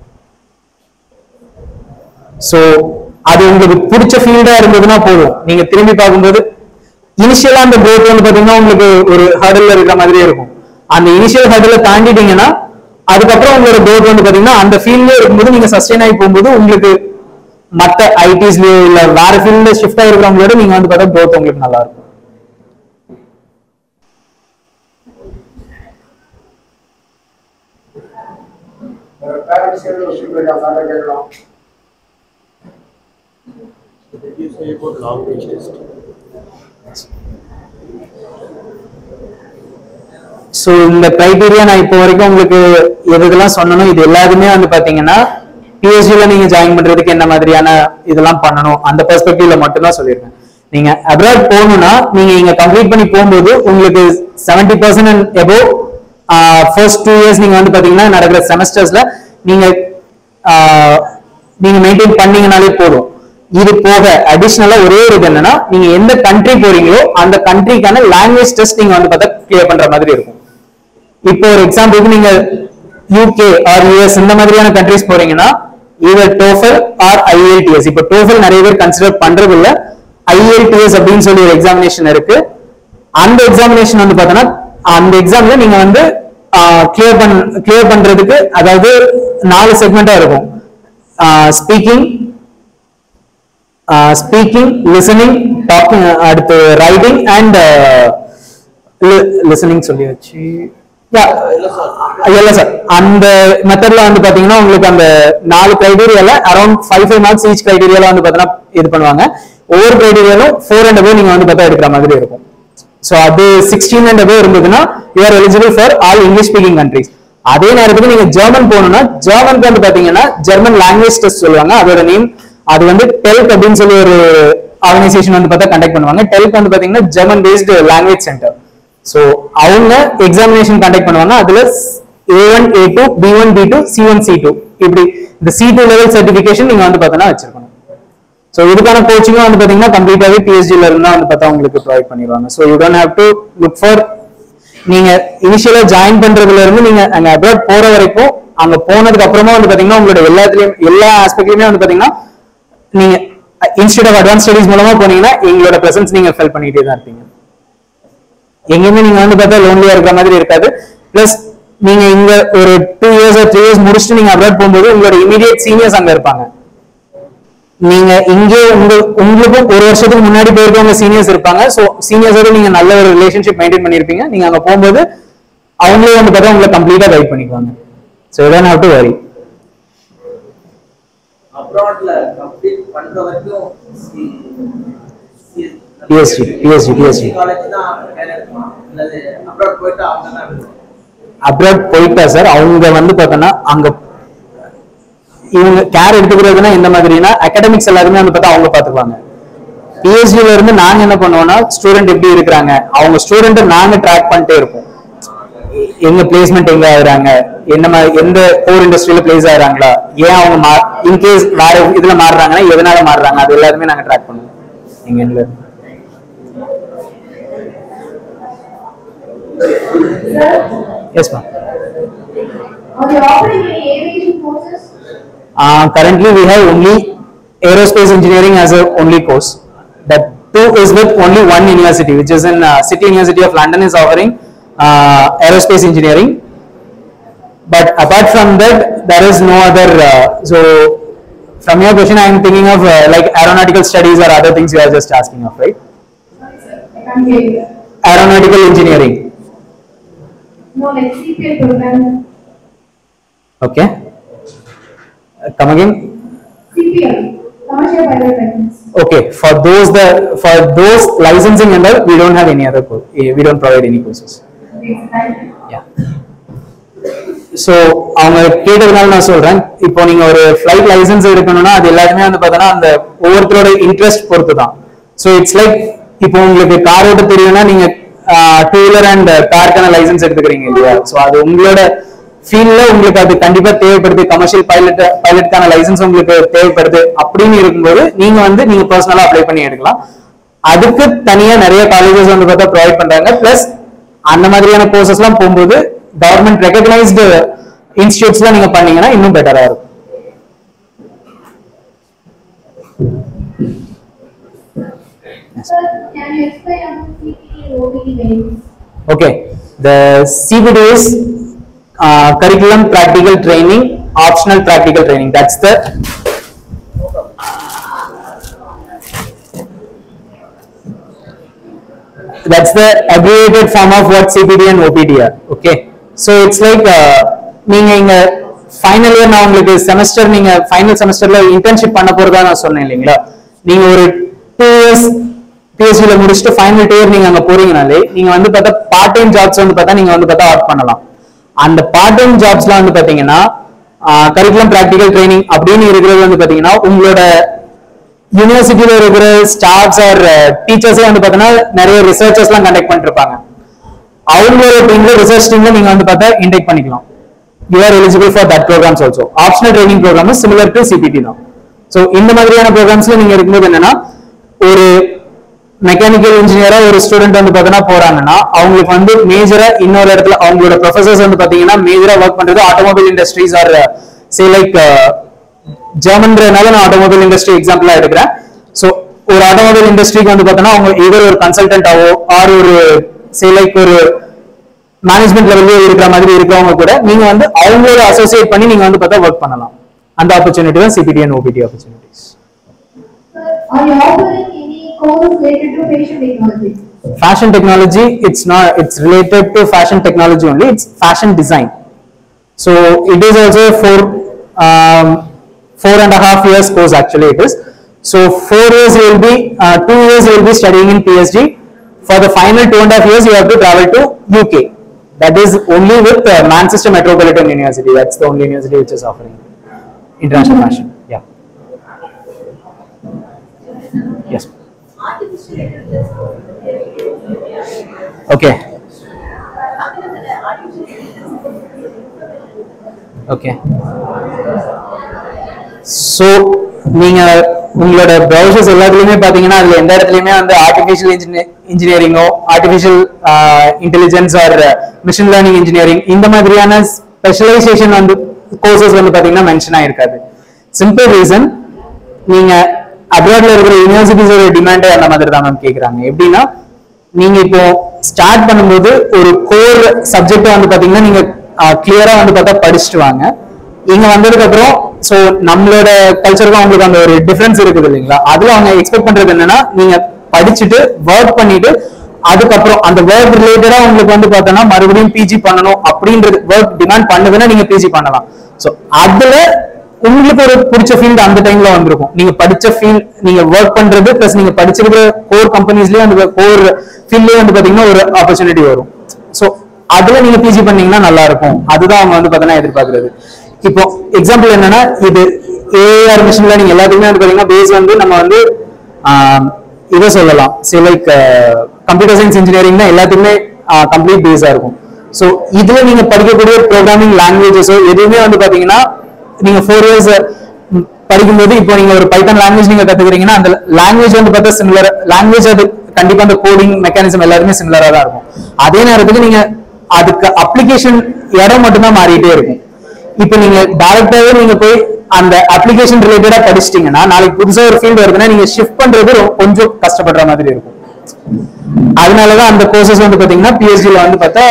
S3: ஸோ அது உங்களுக்கு பிடிச்ச ஃபீல்டா இருந்ததுன்னா போதும். நீங்க திரும்பி பார்க்கும்போது இனிஷியலா அந்த growth வந்து பாத்தீங்கன்னா உங்களுக்கு ஒரு ஹர்டல்ல இருக்கிற மாதிரியே இருக்கும். அந்த இனிஷியல் ஹர்டலை தாண்டிட்டீங்கன்னா அதுக்கப்புறம் உங்களோட growth வந்து பாத்தீங்கன்னா அந்த ஃபீல்ட்ல இருக்கும்போது நீங்க சஸ்டெயின் ஆகி போகும்போது உங்களுக்கு மற்ற ஐடிஸ்லயோ இல்ல வேற ஃபீல்ட்ல ஷிஃப்ட் ஆகிருக்கிறவங்களோட நீங்க வந்து பார்த்தா growth உங்களுக்கு நல்லா இருக்கும். ஸோ இந்த கிரைட்டீரியா நான் இப்போ வரைக்கும் உங்களுக்கு எதுக்கெல்லாம் சொன்னணும் இது எல்லாருமே வந்து பாத்தீங்கன்னா பிஎஸ்சில நீங்க ஜாயின் பண்றதுக்கு என்ன மாதிரியான இதெல்லாம் பண்ணணும் அந்த பெர்ஸ்பெக்டிவ்ல மட்டும்தான் சொல்லியிருக்கேன். நீங்க அப்ராட் போகணும்னா நீங்க இங்க கம்ப்ளீட் பண்ணி போகும்போது உங்களுக்கு 70% அண்ட் எபோவ் ஃபர்ஸ்ட் 2 இயர்ஸ் நீங்க வந்து பாத்தீங்கன்னா நடக்கிற செமஸ்டர்ஸ்ல நீங்க மெயின்டைன் பண்ணீங்கனாலே போதும். இது போக அடிஷனலா ஒரே ஒரு இது என்னன்னா, நீங்க எந்த கண்ட்ரி போறீங்களோ அந்த கண்ட்ரிக்கான லாங்குவேஜ் டெஸ்ட் நீங்க வந்து பார்த்தா கிளியர் பண்ற மாதிரி இருக்கும். இப்போ ஒரு எக்ஸாம்பிளுக்கு நீங்க UK ஆர் US இந்த மாதிரியான கண்ட்ரிஸ் போறீங்கன்னா either TOEFL ஆர் IELTS. இப்போ TOEFL நிறைய பேர் கன்சிடர் பண்றது இல்ல, IELTS அப்படின்னு சொல்லி ஒரு எக்ஸாமினேஷன் இருக்கு. அந்த எக்ஸாமினேஷன் வந்து பார்த்தோன்னா அந்த எக்ஸாம்ல நீங்க வந்து கிளியர் பண்றதுக்கு அதாவது 4 செக்மெண்டா இருக்கும். ஸ்பீக்கிங், லிசனிங், டாக்கிங், அடுத்து ரைட்டிங் அண்ட் லிசனிங் சொல்லியாச்சு. இல்ல சார், அந்த மெத்தட்ல வந்து பாத்தீங்கன்னா உங்களுக்கு அந்த 4 கிரைடீரியால அரௌண்ட் 5 மார்க்ஸ் ஈச் கிரைடீரியால வந்து பாத்தீங்கன்னா இது பண்ணுவாங்க. ஒவ்வொரு கிரைடீரியாலும் 4 and above நீங்க வந்து பார்த்தா எடுக்கிற மாதிரி இருக்கும். ஸோ அது 16 and above இருந்ததுன்னா you are eligible for all English speaking countries. அதே நேரத்துக்கு நீங்க ஜெர்மன் போகணும்னா ஜெர்மனுக்கு வந்து பாத்தீங்கன்னா ஜெர்மன் லாங்குவேஜ் டெஸ்ட் சொல்லுவாங்க. அதோட நேம் அது வந்து டெல்க் அப்படின்னு சொல்லி ஒரு ஆர்கனைசேஷன் வந்து பார்த்தா கண்டக்ட் பண்ணுவாங்க. டெல்க் வந்து பாத்தீங்கன்னா German based language centre. So அவங்க எக்ஸாமினேஷன் கண்டக்ட் பண்ணுவாங்க. அதுல A1, A2, B1, B2, C1, C2 இப்படி இந்த C2 லெவல் சர்டிபிகேஷன் நீங்க வந்து பார்த்தோன்னா வச்சிருக்கணும். ஸோ இதுக்கான கோச்சிங்கும் வந்து பாத்தீங்கன்னா கம்ப்ளீட்டாவே பிஎஸ்டில இருந்தா வந்து பார்த்தா உங்களுக்கு ப்ரொவைட் பண்ணிடுவாங்க. So you don't have to look for நீங்க இனிஷியலா ஜாயின் பண்றதுல இருந்து நீங்க அங்க அப்ராட் போற வரைக்கும் அங்க போனதுக்கு அப்புறமா வந்து பாத்தீங்கன்னா உங்களோட எல்லா ஆஸ்பெக்ட்லயுமே வந்து பாத்தீங்கன்னா நீங்க இன்ஸ்டியூட் ஆஃப் அட்வான்ஸ் ஸ்டடீஸ் மூலமா போனீங்கன்னா எங்களோட பிரசன்ஸ் நீங்க ஃபெல் பண்ணிட்டே தான் இருப்பீங்க. எங்கேயுமே நீங்க வந்து பார்த்தா லோன்லியா இருக்கிற மாதிரி இருக்காது. பிளஸ் நீங்க இங்க ஒரு 2 years or 3 years முடிச்சுட்டு நீங்க அப்ராட் போகும்போது உங்களோட இமீடியட் சீனியர்ஸ் அங்க இருப்பாங்க. நீங்க இங்கே உங்களுக்கும் ஒரு வருஷத்துக்கு முன்னாடி போயிருக்கவங்க சீனியர்ஸ் இருப்பாங்க. ஸோ சீனியர்ஸோட நீங்க நல்ல ஒரு ரிலேஷன்ஷிப் மெயின்டைன் பண்ணிருப்பீங்க. நீங்க அங்க போகும்போது அவங்களே வந்து பார்த்தா உங்களை கம்ப்ளீட்டா கைட் பண்ணிக்குவாங்க. So you don't have to worry.
S10: அப்ராட்ல கம்ப்ளீட் பண்ற வரைக்கும்
S3: பிஎஸ்டி
S10: காலேஜ் தான் வேற இருக்குமா இல்ல அப்ராட் போயிட்டா அவங்க தான் இருக்கும்?
S3: அப்ராட் போயிட்டா சார் அவங்க வந்து பார்த்தோன்னா அங்க இவங்க கேர் எடுத்துக்கிறதுனா எந்த மாதிரினா அகாடமிக்ஸ் எல்லாருமே வந்து பார்த்தா அவங்க பார்த்துக்குவாங்க. பிஎஸ்டில இருந்து நாங்க என்ன பண்ணுவோம்னா ஸ்டூடெண்ட் எப்படி இருக்கிறாங்க அவங்க ஸ்டூடெண்ட் நாங்க ட்ராக் பண்ணிட்டே இருப்போம். எங்க பிளேஸ்மெண்ட் எங்க ஆகுறாங்க, என்ன மாதிரி எந்த கோர் இண்டஸ்ட்ரியில பிளேஸ் ஆகுறாங்களா, ஏன் அவங்க இன்கேஸ் வேற இதுல மாறுறாங்கன்னா எதனால மாறுறாங்க அது எல்லாருமே நாங்க ட்ராக் பண்ணுவோம் எங்க எண்ட்ல. Yes ma'am. Currently we have only aerospace engineering as a only course. That too is with only one university, which is in City University of London is offering aerospace engineering. But apart from that, there is no other. So, from your question, I am thinking of like aeronautical studies or other things you are just asking of, right? Aeronautical engineering.
S7: No, like CPL program.
S3: Okay. Come again.
S7: CPL, commercial pilot license.
S3: Okay, for those licensing and all, we don't have any other course. We don't provide any courses.
S7: Okay, thank you.
S3: Yeah. So அவங்க கேட்டதுனால நான் சொல்றேன், இப்போ நீங்க ஒரு flight licence எடுக்கணும்னா அது எல்லாருமே வந்து பார்த்தோன்னா அந்த ஒவ்வொருத்தரோட இன்ட்ரெஸ்ட் பொறுத்து தான். ஸோ இட்ஸ் லைக் இப்போ உங்களுக்கு கார் ஓட்ட தெரியும்னா நீங்க டூ வீலர் அண்ட் காருக்கான லைசன்ஸ் எடுத்துக்கிறீங்க இல்லையா? ஸோ அது உங்களோட ஃபீல்ட்ல உங்களுக்கு அது கண்டிப்பா தேவைப்படுது, கமர்ஷியல் பைலட்டுக்கான லைசன்ஸ் உங்களுக்கு தேவைப்படுது அப்படின்னு இருக்கும்போது நீங்க பர்சனலா அப்ளை பண்ணி எடுக்கலாம். அதுக்கு தனியா நிறைய காலேஜஸ் வந்து பார்த்தா ப்ரொவைட் பண்றாங்க. பிளஸ் அந்த மாதிரியான கோர்சஸ் எல்லாம் போகும்போது கவர்மெண்ட் ரெகக்னைஸ்டு இன்ஸ்டிடியூட்ஸ்ல நீங்க பண்ணீங்கன்னா இன்னும் பெட்டரா இருக்கும்.
S11: Sir, can you explain about CPT and OPT names?
S3: Okay, the CPT is curriculum practical training, optional practical training. That's the abbreviated form of what CPT and OPT are. Okay, so it's like நீங்க இங்க final year நான் உங்களுக்கு semester நீங்க final செமஸ்டர்ல internship பண்ண போறதா நான் சொன்னேன் இல்லைங்களா? நீங்க ஒரு 2 years பிஎஸ்சில முடிச்சுட்டு ஃபைனல் இயர் நீங்க அங்க போறீங்கனாலே நீங்க வந்து பார்த்தா பார்ட் டைம் ஜாப்ஸ் வந்து பார்த்தா நீங்க வந்து பார்த்தா ஆட் பண்ணலாம். அந்த பார்ட் டைம் ஜாப்ஸ்லாம் வந்து பாத்தீங்கன்னா கரிக்குலம் பிராக்டிகல் ட்ரைனிங் அப்படின்னு இருக்கிறது வந்து பாத்தீங்கன்னா உங்களோட யூனிவர்சிட்டியில இருக்கிற ஸ்டாஃப்ஸ் ஆர் டீச்சர்ஸே வந்து பாத்தீங்கன்னா நிறைய ரிசர்ச்சர்ஸ் எல்லாம் கண்டக்ட் பண்ணிட்டு இருப்பாங்க. அவங்களோட டீம்ல ரிசர்ச் டீம்ல நீங்க வந்து பார்த்தா இன்டேக் பண்ணிக்கலாம். You are eligible for that programs also. Optional training program similar to CBT தான். ஸோ இந்த மாதிரியான ப்ரோக்ராம்ஸ்ல நீங்க இருக்கும்போது என்னன்னா ஒரு மெக்கானிக்கல் இன்ஜினியரா ஒரு ஸ்டூடெண்ட் வந்து பாத்தீங்கன்னா போறாங்கன்னா அவங்களுக்கு வந்து மேஜரா இன்னொரு இடத்துல அவங்களோட ப்ரொஃபசர்ஸ் வந்து பாத்தீங்கன்னா மேஜரா ஒர்க் பண்றது automobile industries or say like ஜெர்மன்றனால நான் ஆட்டோமொபைல் இண்டஸ்ட்ரி எக்ஸாம்பிளா எடுக்கிறேன். ஸோ ஒரு ஆட்டோமொபைல் இண்டஸ்ட்ரிக்கு வந்து பாத்தீங்கன்னா அவங்க ஏதோ ஒரு கன்சல்டன்டாவோ ஆர் ஒரு சே லைக் ஒரு மேனேஜ்மெண்ட் லெவல்ல இருக்கிற மாதிரி இருக்கிறவங்க கூட நீங்க வந்து அவங்களோட அசோசியேட் பண்ணி நீங்க வந்து பார்த்தா ஒர்க் பண்ணலாம். அந்த ஆப்பர்ச்சுனிட்டி தான் CBT and OPD opportunities.
S11: Are you offering any courses related to fashion technology?
S3: Fashion technology, it's related to fashion technology only. It's fashion design. So it is also 4.5 years course actually it is. So 4 years you will be 2 years you will be studying in PSG. For the final 2.5 years you have to travel to UK. That is only with Manchester Metropolitan University. That's the only university which is offering international fashion. Yeah. Yes. Okay. Okay. So நீங்க உங்களோட browsers எல்லாத்துலயுமே பாத்தீங்கன்னா அதுல எந்த இடத்துலயுமே வந்து artificial இன்ஜினியரிங்கோ artificial intelligence or machine learning engineering இந்த மாதிரியான ஸ்பெஷலைசேஷன் வந்து கோர்சஸ் வந்து பாத்தீங்கன்னா மென்ஷன் ஆயிருக்காது. சிம்பிள் ரீசன் நீங்க அப்ராட்ல இருக்கிற யூனிவர்சிட்டிஸோட டிமாண்டே அந்த மாதிரி தான் மேம் கேட்கறாங்க. எப்படின்னா நீங்க இப்போ ஸ்டார்ட் பண்ணும்போது ஒரு கோர் சப்ஜெக்ட் வந்து பாத்தீங்கன்னா நீங்க கிளியரா வந்து பார்த்தா படிச்சுட்டு வாங்க. இங்க வந்ததுக்கு அப்புறம் சோ நம்மளோட கல்ச்சருக்கும் அவங்களுக்கு அந்த ஒரு டிஃபரன்ஸ் இருக்குது இல்லைங்களா? அதுல அவங்க எக்ஸ்பெக்ட் பண்றது என்னன்னா நீங்க படிச்சுட்டு ஒர்க் பண்ணிட்டு அதுக்கப்புறம் அந்த ஒர்க் ரிலேட்டடா உங்களுக்கு வந்து பார்த்தோன்னா மறுபடியும் பிஜி பண்ணணும் அப்படின்றது ஒர்க் டிமாண்ட் பண்ணுதுன்னா நீங்க பிஜி பண்ணலாம். சோ அதுல உங்களுக்கு ஒரு பிடிச்ச ஃபீல்டு அந்த டைம்ல வந்திருக்கும். நீங்க படிச்ச ஃபீல்ட் நீங்க ஒர்க் பண்றது பிளஸ் நீங்க படிச்சிருக்கிற கோர் கம்பெனிஸ்லயே அந்த கோர் ஃபீல்ட்லயே வந்து பாத்தீங்கன்னா ஒரு ஆப்பர்ச்சுனிட்டி வரும். சோ அதுல நீங்க பிஜி பண்ணீங்கன்னா நல்லா இருக்கும். அதுதான் அவங்க வந்து பாத்தீங்கன்னா எதிர்பார்க்கறது. இப்போ எக்ஸாம்பிள் என்னன்னா இது ஏஆர் மிஷின் லேர்னிங் எல்லாத்துக்குமே வந்து பாத்தீங்கன்னா பேஸ் வந்து நம்ம வந்து இதை சொல்லலாம் say like computer science engineering தான் எல்லாத்துக்குமே கம்ப்ளீட் பேஸா இருக்கும். ஸோ இதுல நீங்க படிக்கக்கூடிய ப்ரோக்ராமிங் லாங்குவேஜஸோ எதுவுமே வந்து பாத்தீங்கன்னா நீங்க 4 years படிக்கும்போது இப்போ நீங்க ஒரு பைத்தான் லாங்குவேஜ் நீங்க கத்துக்கிறீங்கன்னா அந்த லாங்குவேஜ் வந்து பார்த்தா சிமிலர் லாங்குவேஜ் அது கண்டிப்பா அந்த கோடிங் மெக்கானிசம் எல்லாருமே சிமிலரா தான் இருக்கும். அதே நேரத்துக்கு நீங்க அதுக்கு அப்ளிகேஷன் இடம் மட்டும்தான் மாறிட்டே இருக்கும். இப்போ நீங்க டைரக்டாவே நீங்க போய் அந்த அப்ளிகேஷன் ரிலேட்டடா படிச்சிட்டீங்கன்னா நாளைக்கு புதுசா ஒரு ஃபீல்டு வருதுன்னா நீங்க ஷிஃப்ட் பண்றது கொஞ்சம் கஷ்டப்படுற மாதிரி இருக்கும். அதனாலதான் அந்த கோர்சஸ் வந்து பாத்தீங்கன்னா பிஎஸ்டில வந்து பார்த்தா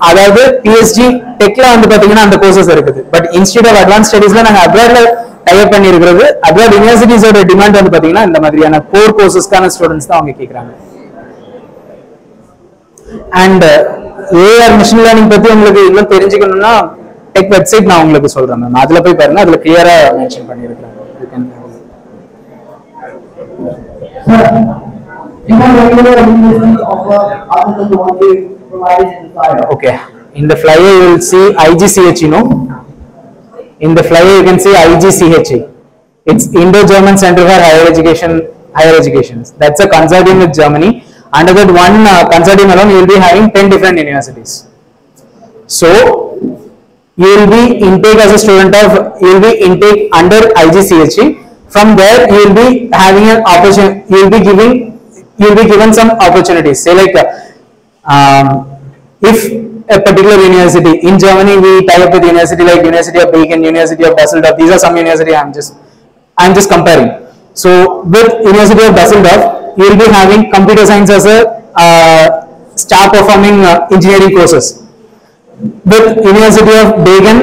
S3: அதாவது பிஎஸ்டி டெக்ல வந்து பாத்தீங்கன்னா அந்த கோர்சஸ் இருக்குது. பட் இன்ஸ்டிடியூட் ஆஃப் அட்வான்ஸ் ஸ்டடீஸ்ல நாங்க அப்ராட்ல டைப் பண்ணி இருக்கிறது அப்ராட் யூனிவர்சிட்டிஸோட டிமாண்ட் வந்து பாத்தீங்கன்னா இந்த மாதிரியான கோர் கோர்சஸ்க்கான ஸ்டூடெண்ட்ஸ் தான் அவங்க கேட்கறாங்க. அண்ட் ஏஆர் மிஷின் லேர்னிங் பத்தி உங்களுக்கு இன்னும் தெரிஞ்சுக்கணும்னா டெக் வெப்சைட் நான் உங்களுக்கு சொல்றேன் மேம். அதுல போய் பாருங்க, அதுல கிளியரா மென்ஷன் பண்ணிருக்கேன். Okay. In the flyer you will see IGCH, you know. In the flyer you can see IGCHE. It's Indo-German Center for Higher Education. That's a consortium with Germany. Under that one consortium alone, you will be having 10 different universities. So you will be intake as a student of, you will be intake under IGCHE. From there you will be having an opportunity, you will be given some opportunities. Say like if a particular university in Germany, we tie up with university like University of Bergen, University of Düsseldorf. These are some university I'm just comparing. So with University of Düsseldorf, you will be having computer science as a star performing engineering courses. With University of Bergen,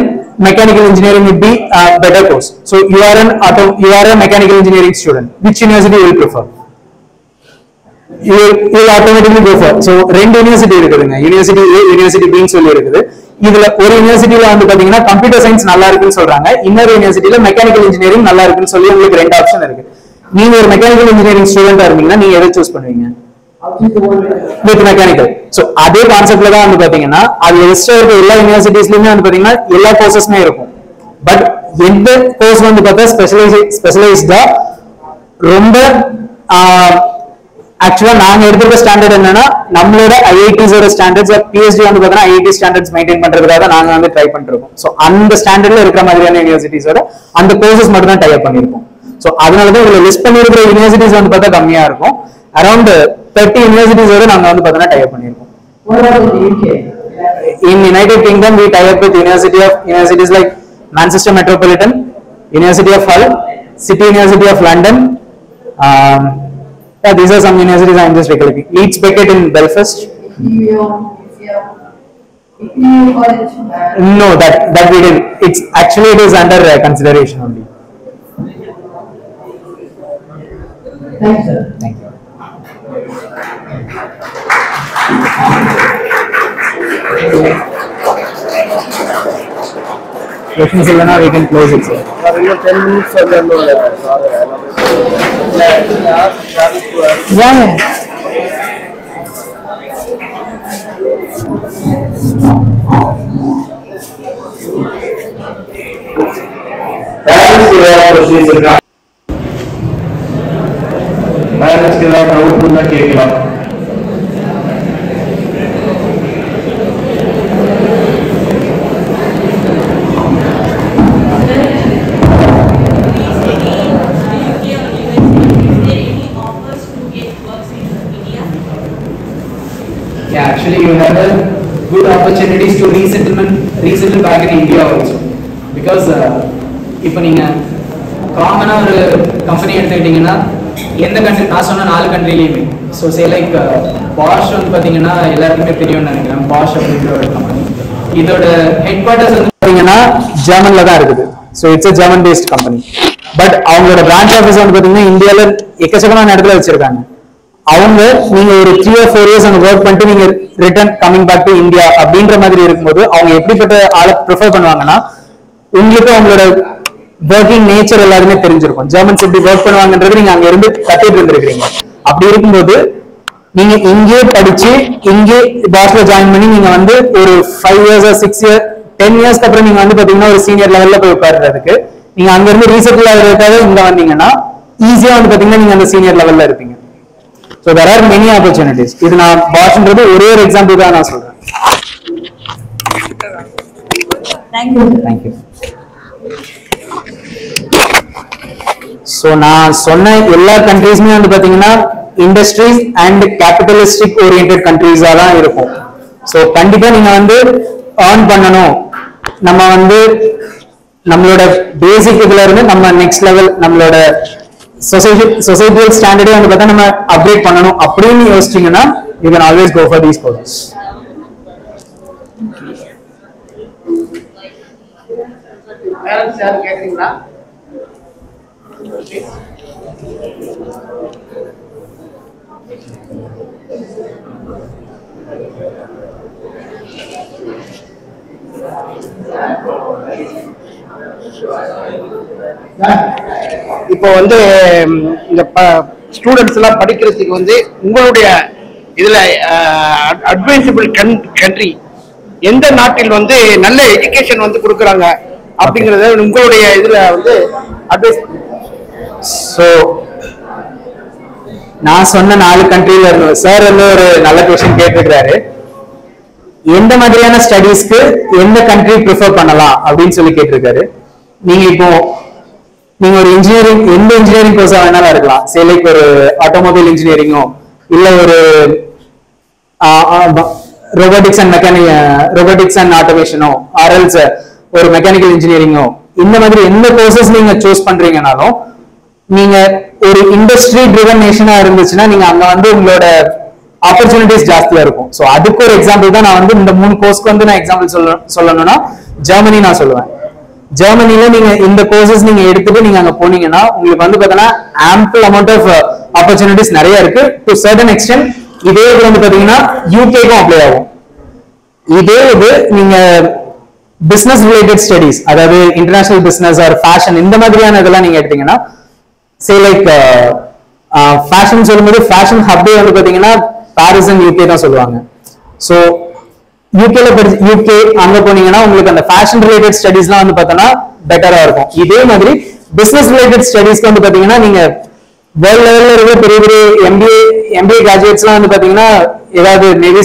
S3: mechanical engineering would be a better course. So you are a mechanical engineering student. Which university you will prefer? You will automatically go for. So ரெண்டு university இருக்குதுங்க, university A, university B ன்னு சொல்லி இருக்குது. இதுல ஒரு யூனிவர்சிட்டியில வந்து பாத்தீங்கன்னா கம்ப்யூட்டர் சயின்ஸ் நல்லா இருக்குன்னு சொல்றாங்க, இன்னொரு யூனிவர்சிட்டியில மெக்கானிக்கல் இன்ஜினியரிங் நல்லா இருக்குன்னு சொல்லி உங்களுக்கு ரெண்டு ஆப்ஷன் இருக்கு. நீங்க ஒரு மெக்கானிக்கல் இன்ஜினியரிங் ஸ்டூடெண்டா இருந்தீங்கன்னா நீங்க எதை சூஸ் பண்ணுவீங்க? With mechanical. சோ அதே கான்செப்ட்ல தான் வந்து பாத்தீங்கன்னா அது லிஸ்ட்ல இருக்க எல்லா யூனிவர்சிட்டிஸ்லயுமே வந்து பாத்தீங்கன்னா எல்லா கோர்சஸ்மே இருக்கும். பட் எந்த கோர்ஸ் வந்து பார்த்தா ஸ்பெஷலைஸ்டா ரொம்ப ஆக்சுவலா நாங்க எடுத்துக்கிற ஸ்டாண்டர்ட் என்னன்னா நம்மளோட ஐஐடிஸோட ஸ்டாண்டர்ட்ஸ், பிஎஸ்டி வந்து பார்த்தீங்கன்னா ஐஐடி ஸ்டாண்டர்ட்ஸ் மெயின்டைன் பண்றதுக்காக நாங்க வந்து ட்ரை பண்ணிருக்கோம். ஸோ அந்த ஸ்டாண்டர்ட்ல இருக்கிற மாதிரியான யூனிவர்சிட்டிஸோட அந்த கோர்சஸ் மட்டும் தான் டைப் பண்ணிருக்கோம். ஸோ அதனாலதான் இதுல லிஸ்ட் பண்ணிருக்கிற யூனிவர்சிட்டிஸ் வந்து பார்த்தா கம்மியா இருக்கும். அரௌண்ட் 30 யூனிவர்சிட்டிஸோட நாங்க வந்து பார்த்தீங்கன்னா டைப் பண்ணிருக்கோம். In United Kingdom, we tie up with universities like Manchester Metropolitan, University of Hull, City University of London. These are some universities I am just recollecting. Leeds Beckett in Belfast. No, that we didn't. It is under consideration only.
S9: Thank you, sir.
S3: Thank you. Questions illana we can close it, sir.
S10: 10 minutes or no.
S3: Yeah.
S4: Parents के लिए doubt पूछना केला.
S3: Yeah, actually you have a good opportunities to resettle back in India also, because இப்போ நீங்க காமனா ஒரு company எடுத்துக்கிட்டீங்கன்னா எந்த கண்ட்ரி, நான் சொன்ன 4 கண்ட்ரிலையுமே, ஸோ சே லைக் பாஷ் வந்து பார்த்தீங்கன்னா எல்லாருக்குமே தெரியும்னு நினைக்கிறேன். பாஷ் அப்படின்ற ஒரு கம்பெனி, இதோட ஹெட் குவார்ட்டர்ஸ் வந்து பார்த்தீங்கன்னா ஜெர்மன்ல தான் இருக்குது. So it's a German based company. But அவங்களோட பிரான்ச் ஆஃபீஸ் வந்து பார்த்தீங்கன்னா இந்தியாவில் எக்கச்சக்கமான இடத்துல வச்சிருக்காங்க. அவங்க நீங்க ஒரு 3 or 4 years அங்க ஒர்க் பண்ணிட்டு நீங்க return coming back to India அப்படின்ற மாதிரி இருக்கும்போது அவங்க எப்படிப்பட்ட ஆளை ப்ரிஃபர் பண்ணுவாங்கன்னா, உங்களுக்கு அவங்களோட ஒர்க்கிங் நேச்சர் எல்லாருமே தெரிஞ்சிருக்கும். ஜெர்மன்ஸ் எப்படி ஒர்க் பண்ணுவாங்கன்றது நீங்க அங்க இருந்து கத்துட்டு இருந்திருக்கீங்க. அப்படி இருக்கும்போது நீங்க இங்கே படிச்சு இங்கே பாஸ்ல ஜாயின் பண்ணி நீங்க வந்து ஒரு 5 years or 6 years 10 yearsக்கு அப்புறம் நீங்க வந்து பாத்தீங்கன்னா ஒரு சீனியர் லெவல்ல போய் உட்கார்றதுக்கு நீங்க அங்க இருந்து ரீசெட்டில் ஆகிறதுக்காக இங்க வந்தீங்கன்னா ஈஸியா வந்து பாத்தீங்கன்னா நீங்க அந்த சீனியர் லெவல்ல இருப்பீங்க. So there are many opportunities. இது நான் பாஷ்ன்றது ஒரே ஒரு எக்ஸாம்பிள் தான் நான் சொல்றேன்.
S9: Thank you.
S3: Thank you. So நான் சொன்ன எல்லா கண்ட்ரீஸ்மே வந்து பாத்தீங்கன்னா இண்டஸ்ட்ரீஸ் அண்ட் கேபிட்டலிஸ்டிக் ஓரியன்டட் கண்ட்ரீஸா தான் இருக்கும். ஸோ கண்டிப்பா நீங்க வந்து ஏர்ன் பண்ணணும், நம்ம வந்து நம்மளோட பேசிக் இதுல இருந்து நம்ம நெக்ஸ்ட் லெவல் நம்மளோட சொசைட்டியல் ஸ்டாண்டர்டே வந்து பார்த்தா நம்ம அப்டேட் பண்ணணும் அப்படின்னு யோசிச்சீங்கன்னா you can always go for these courses.
S10: Parents யாரும் கேக்குறீங்களா? இப்போ வந்து இந்த ஸ்டூடெண்ட்ஸ் எல்லாம் படிக்கிறதுக்கு வந்து உங்களுடைய இதுல அட்வைசபிள் கண்ட்ரி
S1: எந்த நாட்டில் வந்து நல்ல எஜுகேஷன் வந்து கொடுக்குறாங்க அப்படிங்கறத உங்களுடைய இதுல வந்து அட்வைஸ்.
S3: ஸோ நான் சொன்ன 4 கண்ட்ரில சார் வந்து ஒரு நல்ல கொஸ்டின் கேட்டிருக்கிறாரு. எந்த மாதிரியான ஸ்டடீஸ்க்கு எந்த கண்ட்ரி ப்ரிஃபர் பண்ணலாம் அப்படின்னு சொல்லி கேட்டிருக்காரு. நீங்க ஒரு இன்ஜினியரிங் எந்த இன்ஜினியரிங் கோர்ஸா வேணாலும் இருக்கலாம். சே லைக் ஒரு ஆட்டோமொபைல் இன்ஜினியரிங்கோ இல்ல ஒரு ரோபோட்டிக்ஸ் அண்ட் ஆட்டோமேஷனோ ஆர்எல்ஸ் ஒரு மெக்கானிக்கல் இன்ஜினியரிங்கோ இந்த மாதிரி எந்த கோர்சஸ் நீங்க சூஸ் பண்றீங்கனாலும் நீங்க ஒரு இண்டஸ்ட்ரி ட்ரிவன் நேஷனா இருந்துச்சுன்னா நீங்க அங்க வந்து உங்களோட ஆப்பர்ச்சுனிட்டிஸ் ஜாஸ்தியா இருக்கும். ஸோ அதுக்கு ஒரு எக்ஸாம்பிள் தான் நான் வந்து இந்த 3 கோர்ஸ்க்கு வந்து நான் எக்ஸாம்பிள் சொல்லணும்னா ஜெர்மனி நான் சொல்லுவேன். ஜெர்மனில நீங்க இந்த கோர்சஸ் நீங்க எடுத்துட்டு நீங்க அங்க போனீங்கன்னா உங்களுக்கு வந்து பாத்தீங்கன்னா ஆம்பிள் அமௌண்ட் ஆஃப் ஆப்பர்ச்சுனிட்டிஸ் நிறைய இருக்கு. டு சர்டன் எக்ஸ்டென்ட் இதே இது வந்து பாத்தீங்கன்னா யூகேக்கும் அப்ளை ஆகும். இதே இது நீங்க பிசினஸ் ரிலேட்டட் ஸ்டடிஸ் அதாவது இன்டர்நேஷனல் பிசினஸ் ஆர் ஃபேஷன் இந்த மாதிரியான இதெல்லாம் நீங்க எடுத்தீங்கன்னா சே லைக் ஃபேஷன் சொல்லும்போது ஃபேஷன் ஹப்பே வந்து பாத்தீங்கன்னா பாரிஸ் அண்ட் யூகே தான் சொல்லுவாங்க. ஸோ யூகே அங்க போனீங்கன்னா உங்களுக்கு அந்த ஃபேஷன் ரிலேட்டட் ஸ்டடிஸ்லாம் வந்து பார்த்தோன்னா பெட்டரா இருக்கும். இதே மாதிரி பிசினஸ் ரிலேட்டட் ஸ்டடிஸ்க்கு வந்து பாத்தீங்கன்னா நீங்க வேர்ல்ட் லெவல்ல இருக்க பெரிய பெரிய எம்பிஏ கிராஜுவேட்ஸ்லாம் வந்து பாத்தீங்கன்னா ஏதாவது மேபி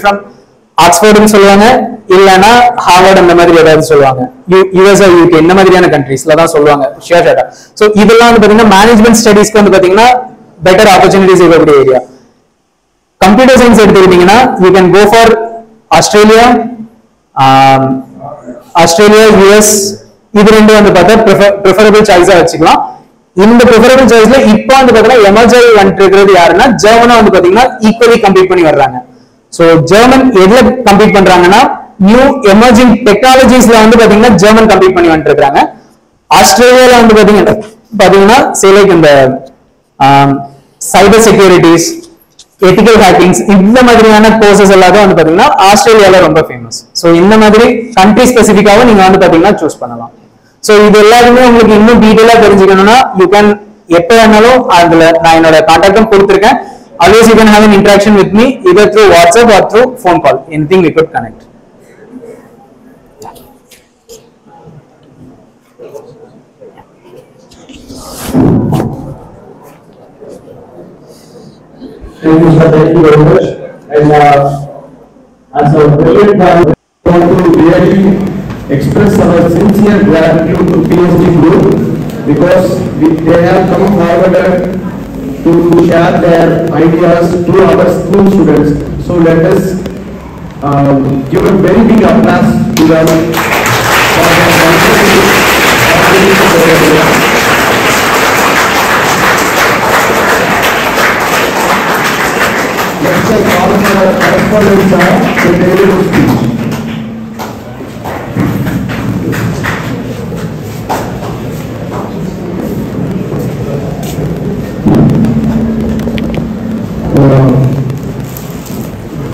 S3: ஃப்ரம் ஆக்ஸ்போர்ட்னு சொல்லுவாங்க இல்லைன்னா ஹார்வர்ட் அந்த மாதிரி ஏதாவது சொல்லுவாங்க. யூஎஸ் யூகே இந்த மாதிரியான கண்ட்ரீஸ்ல தான் சொல்லுவாங்க ஷியர் ஷார்ட்டா. ஸோ இதெல்லாம் வந்து பாத்தீங்கன்னா மேனேஜ்மெண்ட் ஸ்டடிஸ்க்கு வந்து பாத்தீங்கன்னா பெட்டர் ஆப்பர்ச்சுனிட்டிஸ் இருக்கக்கூடிய ஏரியா. கம்ப்யூட்டர் சயின்ஸ் எடுத்துக்கிட்டீங்கன்னா you can go for Australia, US இது ரெண்டும் வந்து பார்த்தா ப்ரிஃபரபிள் சாய்ஸா வச்சுக்கலாம். இந்த ப்ரிஃபரபிள் சாய்ஸ்ல இப்போ வந்து பாத்தீங்கன்னா எமர்ஜென்சி வந்துட்டு இருக்கிறது யாருன்னா ஜெர்மனா வந்து பாத்தீங்கன்னா ஈக்குவலி கம்பீட் பண்ணி வர்றாங்க. ஸோ ஜெர்மன் எதுல கம்பீட் பண்றாங்கன்னா நியூ எமர்ஜிங் டெக்னாலஜிஸ்ல வந்து பாத்தீங்கன்னா ஜெர்மன் கம்பீட் பண்ணி வந்துட்டு இருக்காங்க. ஆஸ்திரேலியால வந்து பாத்தீங்கன்னா சேலைக்கு இந்த சைபர் செக்யூரிட்டிஸ், எத்திக்கல் ஹேக்கிங்ஸ் இந்த மாதிரியான கோர்சஸ் எல்லாரும் வந்து பாத்தீங்கன்னா ஆஸ்திரேலியால ரொம்ப ஃபேமஸ். ஸோ இந்த மாதிரி கண்ட்ரி ஸ்பெசிஃபிக்காவும் நீங்க வந்து பாத்தீங்கன்னா சூஸ் பண்ணலாம். ஸோ இது எல்லாருமே உங்களுக்கு இன்னும் டீடைலா தெரிஞ்சுக்கணும்னா யூ கேன் எப்போ வேணாலும் அதுல நான் என்னோட கான்டாக்டும் கொடுத்துருக்கேன். Always you can have an interaction with me either through WhatsApp or through phone call. Anything we could connect.
S4: Thank you, sir. Thank you very much. And as a brilliant man, we want to really express our sincere gratitude to PhD group because they have come forward to share their ideas to our school students. So let us give a very big applause to them. Let's take all of our correspondents to deliver the speech.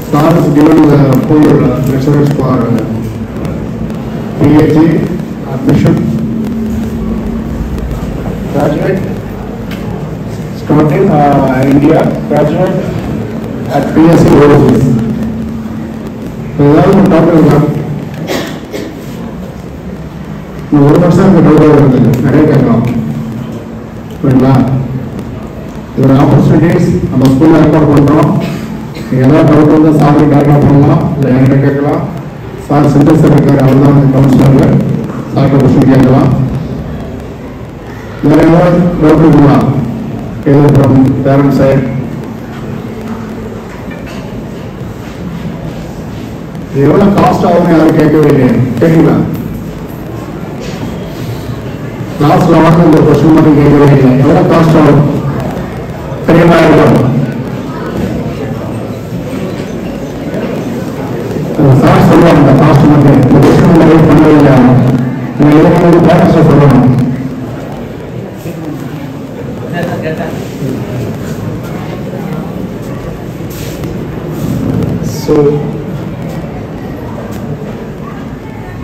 S4: Star is given 4 lecturers for PhD admission. Graduate Scott in India, graduate at PSC overseas. So all we talk about no one person can do it. I don't know. But there are opportunities. நம்ம ஸ்கூல்ல record பண்றோம். ஏதாவது doubt வந்து sir டேரக்டாக பண்ணலாம், இல்லை என்கிட்ட கேட்கலாம். சார் சென்டர்ஸ் இருக்காரு, அவர் தான் வந்து கவுன்சிலர், சார்கிட்ட கொஸ்டின் கேட்கலாம். வேற ஏதாவது டவுட் இருக்குங்களா? ஏதோ ஃப்ரம் பேரண்ட் சைட் எவ்வளோ காஸ்ட் ஆகும்னு யாரும் கேட்கவே இல்லையே, கேட்குங்களா? கிளாஸில் வாங்க இந்த கொஸ்டின் மட்டும் கேட்கவே இல்லை. எவ்வளோ காஸ்ட் ஆகும் தெரியுமா? இருக்கும் சார் சொல்லுவாங்க இந்த காஸ்ட் மட்டும் இந்த கொஸ்டின் நிறைய பண்ணவே இல்லை. நீங்கள் எதுக்கு பேரண்ட்ஸை சொல்லணும்.
S3: ஸோ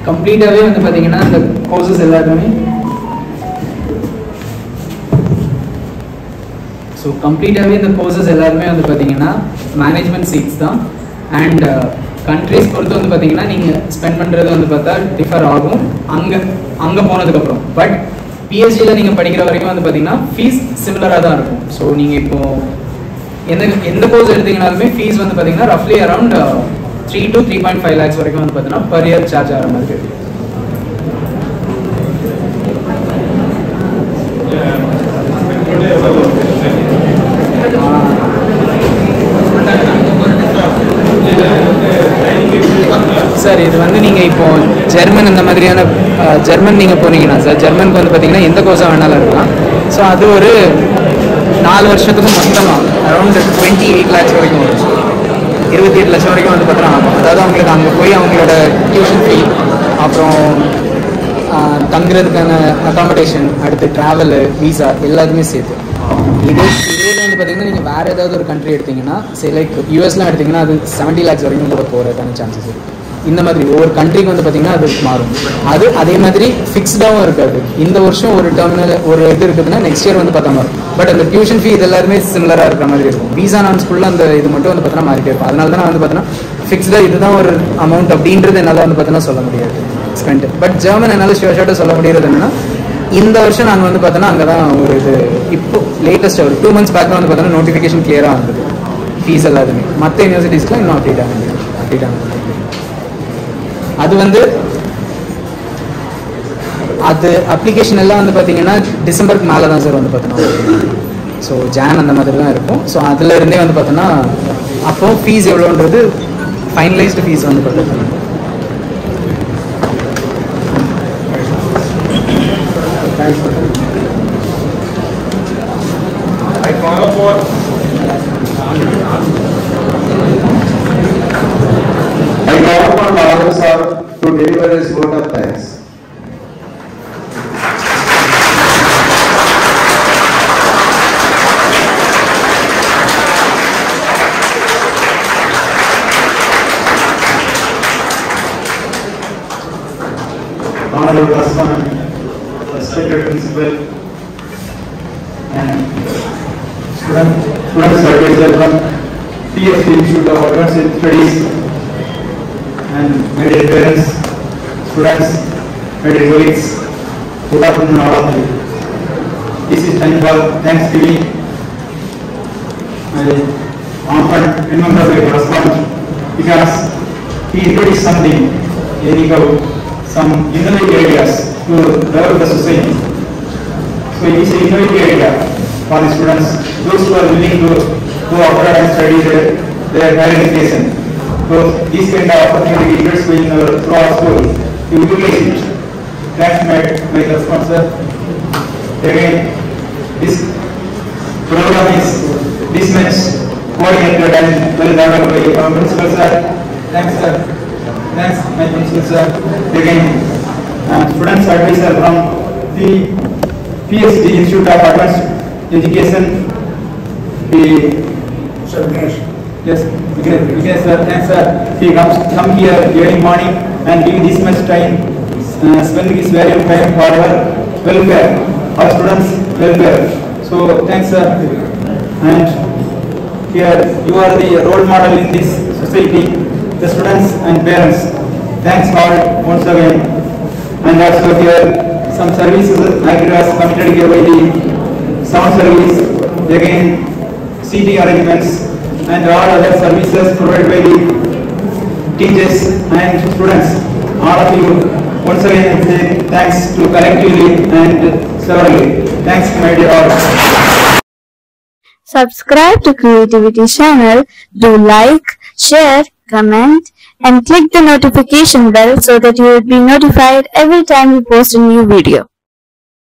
S3: கம்ப்ளீட்டாகவே வந்து பார்த்தீங்கன்னா இந்த கோர்சஸ் எல்லாருமே வந்து பார்த்தீங்கன்னா மேனேஜ்மெண்ட் சீட்ஸ் தான். அண்ட் கண்ட்ரிஸ் பொறுத்து வந்து பார்த்தீங்கன்னா நீங்கள் ஸ்பெண்ட் பண்ணுறது வந்து பார்த்தா டிஃபர் ஆகும் அங்கே போனதுக்கப்புறம். பட் பிஎஸ்சியில் நீங்கள் படிக்கிற வரைக்கும் வந்து பார்த்தீங்கன்னா ஃபீஸ் சிமிலராக தான் இருக்கும். ஸோ நீங்கள் இப்போது எந்த கோர்ஸ் எடுத்தீங்கனாலுமே ஃபீஸ் வந்து பார்த்தீங்கன்னா ரஃப்லி அரௌண்ட் 3 to 3.5 lakhs வரைக்கும் வந்து பார்த்தீங்கன்னா பர் இயர் சார்ஜ் ஆகிற மாதிரி இருக்கு. சார் இது வந்து நீங்கள் இப்போ ஜெர்மன் இந்த மாதிரியான ஜெர்மன் நீங்கள் போனீங்கன்னா சார், ஜெர்மனுக்கு வந்து பார்த்தீங்கன்னா எந்த கோர்ஸாக வேணாலும் இருக்கலாம். ஸோ அது ஒரு 4 வருஷத்துக்கு மொத்தமாக அரௌண்ட் 28 lakhs வரைக்கும் வரும். 28 லட்சம் வரைக்கும் வந்து பார்த்தீங்கன்னா ஆகும். அதாவது அவங்களுக்கு அங்கே போய் அவங்களோட டியூஷன் ஃபீ, அப்புறம் தங்குறதுக்கான அகாமடேஷன், அடுத்து ட்ராவலு, விசா எல்லாத்துமே சேர்த்து. இதே வந்து பார்த்தீங்கன்னா நீங்கள் வேறு ஏதாவது ஒரு கண்ட்ரி எடுத்தீங்கன்னா, லைக் யூஎஸ்லாம் எடுத்திங்கன்னா அது 70 lakhs வரைக்கும் கூட போகிறதுக்கான சான்சஸ் இருக்குது. இந்த மாதிரி ஒவ்வொரு கண்ட்ரிக்கு வந்து பார்த்தீங்கன்னா அது மாறும். அதே மாதிரி ஃபிக்ஸ்டாகவும் இருக்காது. இந்த வருஷம் ஒரு டெர்மினல் ஒரு இது இருக்குதுன்னா நெக்ஸ்ட் இயர் வந்து பார்த்தா மாறும். பட் அந்த டியூஷன் ஃபீ இது எல்லாருமே சிமிலராக இருக்கிற மாதிரி இருக்கும். விசா நான்ஸ் ஃபுல்லாக அந்த இது மட்டும் வந்து பார்த்தீங்கன்னா மாறிட்டே இருக்கும். அதனால தான் நான் வந்து பார்த்தீங்கன்னா ஃபிக்ஸ்டாக இதுதான் ஒரு அமௌண்ட் அப்படின்றது என்னால் வந்து பார்த்தீங்கன்னா சொல்ல முடியாது ஸ்பெண்ட். பட் ஜெர்மன் என்னால் ஷோர்ட்டாக சொல்ல முடியாது என்னன்னா, இந்த வருஷம் நாங்கள் வந்து பார்த்தோன்னா அங்கே தான் ஒரு இது இப்போ லேட்டஸ்ட்டாக ஒரு 2 months பேக் வந்து பார்த்தோன்னா நோட்டிஃபிகேஷன் கிளியராக வந்தது ஃபீஸ் எல்லாத்துமே. மற்ற யூனிவர்சிட்டிஸ்லாம் இன்னும் அப்டேட் ஆகுது. அது வந்து அது அப்ளிகேஷன் எல்லாம் வந்து பார்த்தீங்கன்னா டிசம்பருக்கு மேலே தான் சார் வந்து பார்த்தோன்னா. ஸோ ஜான் அந்த மாதிரி தான் இருக்கும். ஸோ அதில் இருந்தே வந்து பார்த்தோன்னா அப்போ ஃபீஸ் எவ்வளோன்றது ஃபைனலைஸ்டு ஃபீஸ் வந்து பார்த்தோன்னா.
S4: I call upon Madhav sir to deliver his vote of thanks. Honorable President, respected Principal, and students advisor from PhD Institute of Advanced Studies, and my dear parents, students, my dear colleagues, good afternoon all of you. This is time for Thanksgiving. I often remember my correspondent because he introduced something, some innovative ideas to develop the society. So it is an innovative idea for the students, those who are willing to go abroad and study their higher education. So this kind of opportunity is going through our school to utilize it. Thanks my sponsor. Again, this program is this much coordinated and well done by our principal sir. Thanks sir. Thanks my principal sir. Again, students advisor from the PhD Institute of Advanced Education. Yes, Vignesh sir, thanks sir. He come here early morning and give this much time, spending his valuable time for our welfare, our students' welfare. So thanks sir. And here you are the role model in this society, the students and parents. Thanks all once again. And also here some services like it was committed here by the sound service, again seating arrangements, and all other services provided by the teachers and students. All of you once again I say thanks to collectively and severally. Thanks my dear all.
S12: Subscribe to Creativity channel, do like, share, comment and click the notification bell so that you will be notified every time we post a new video.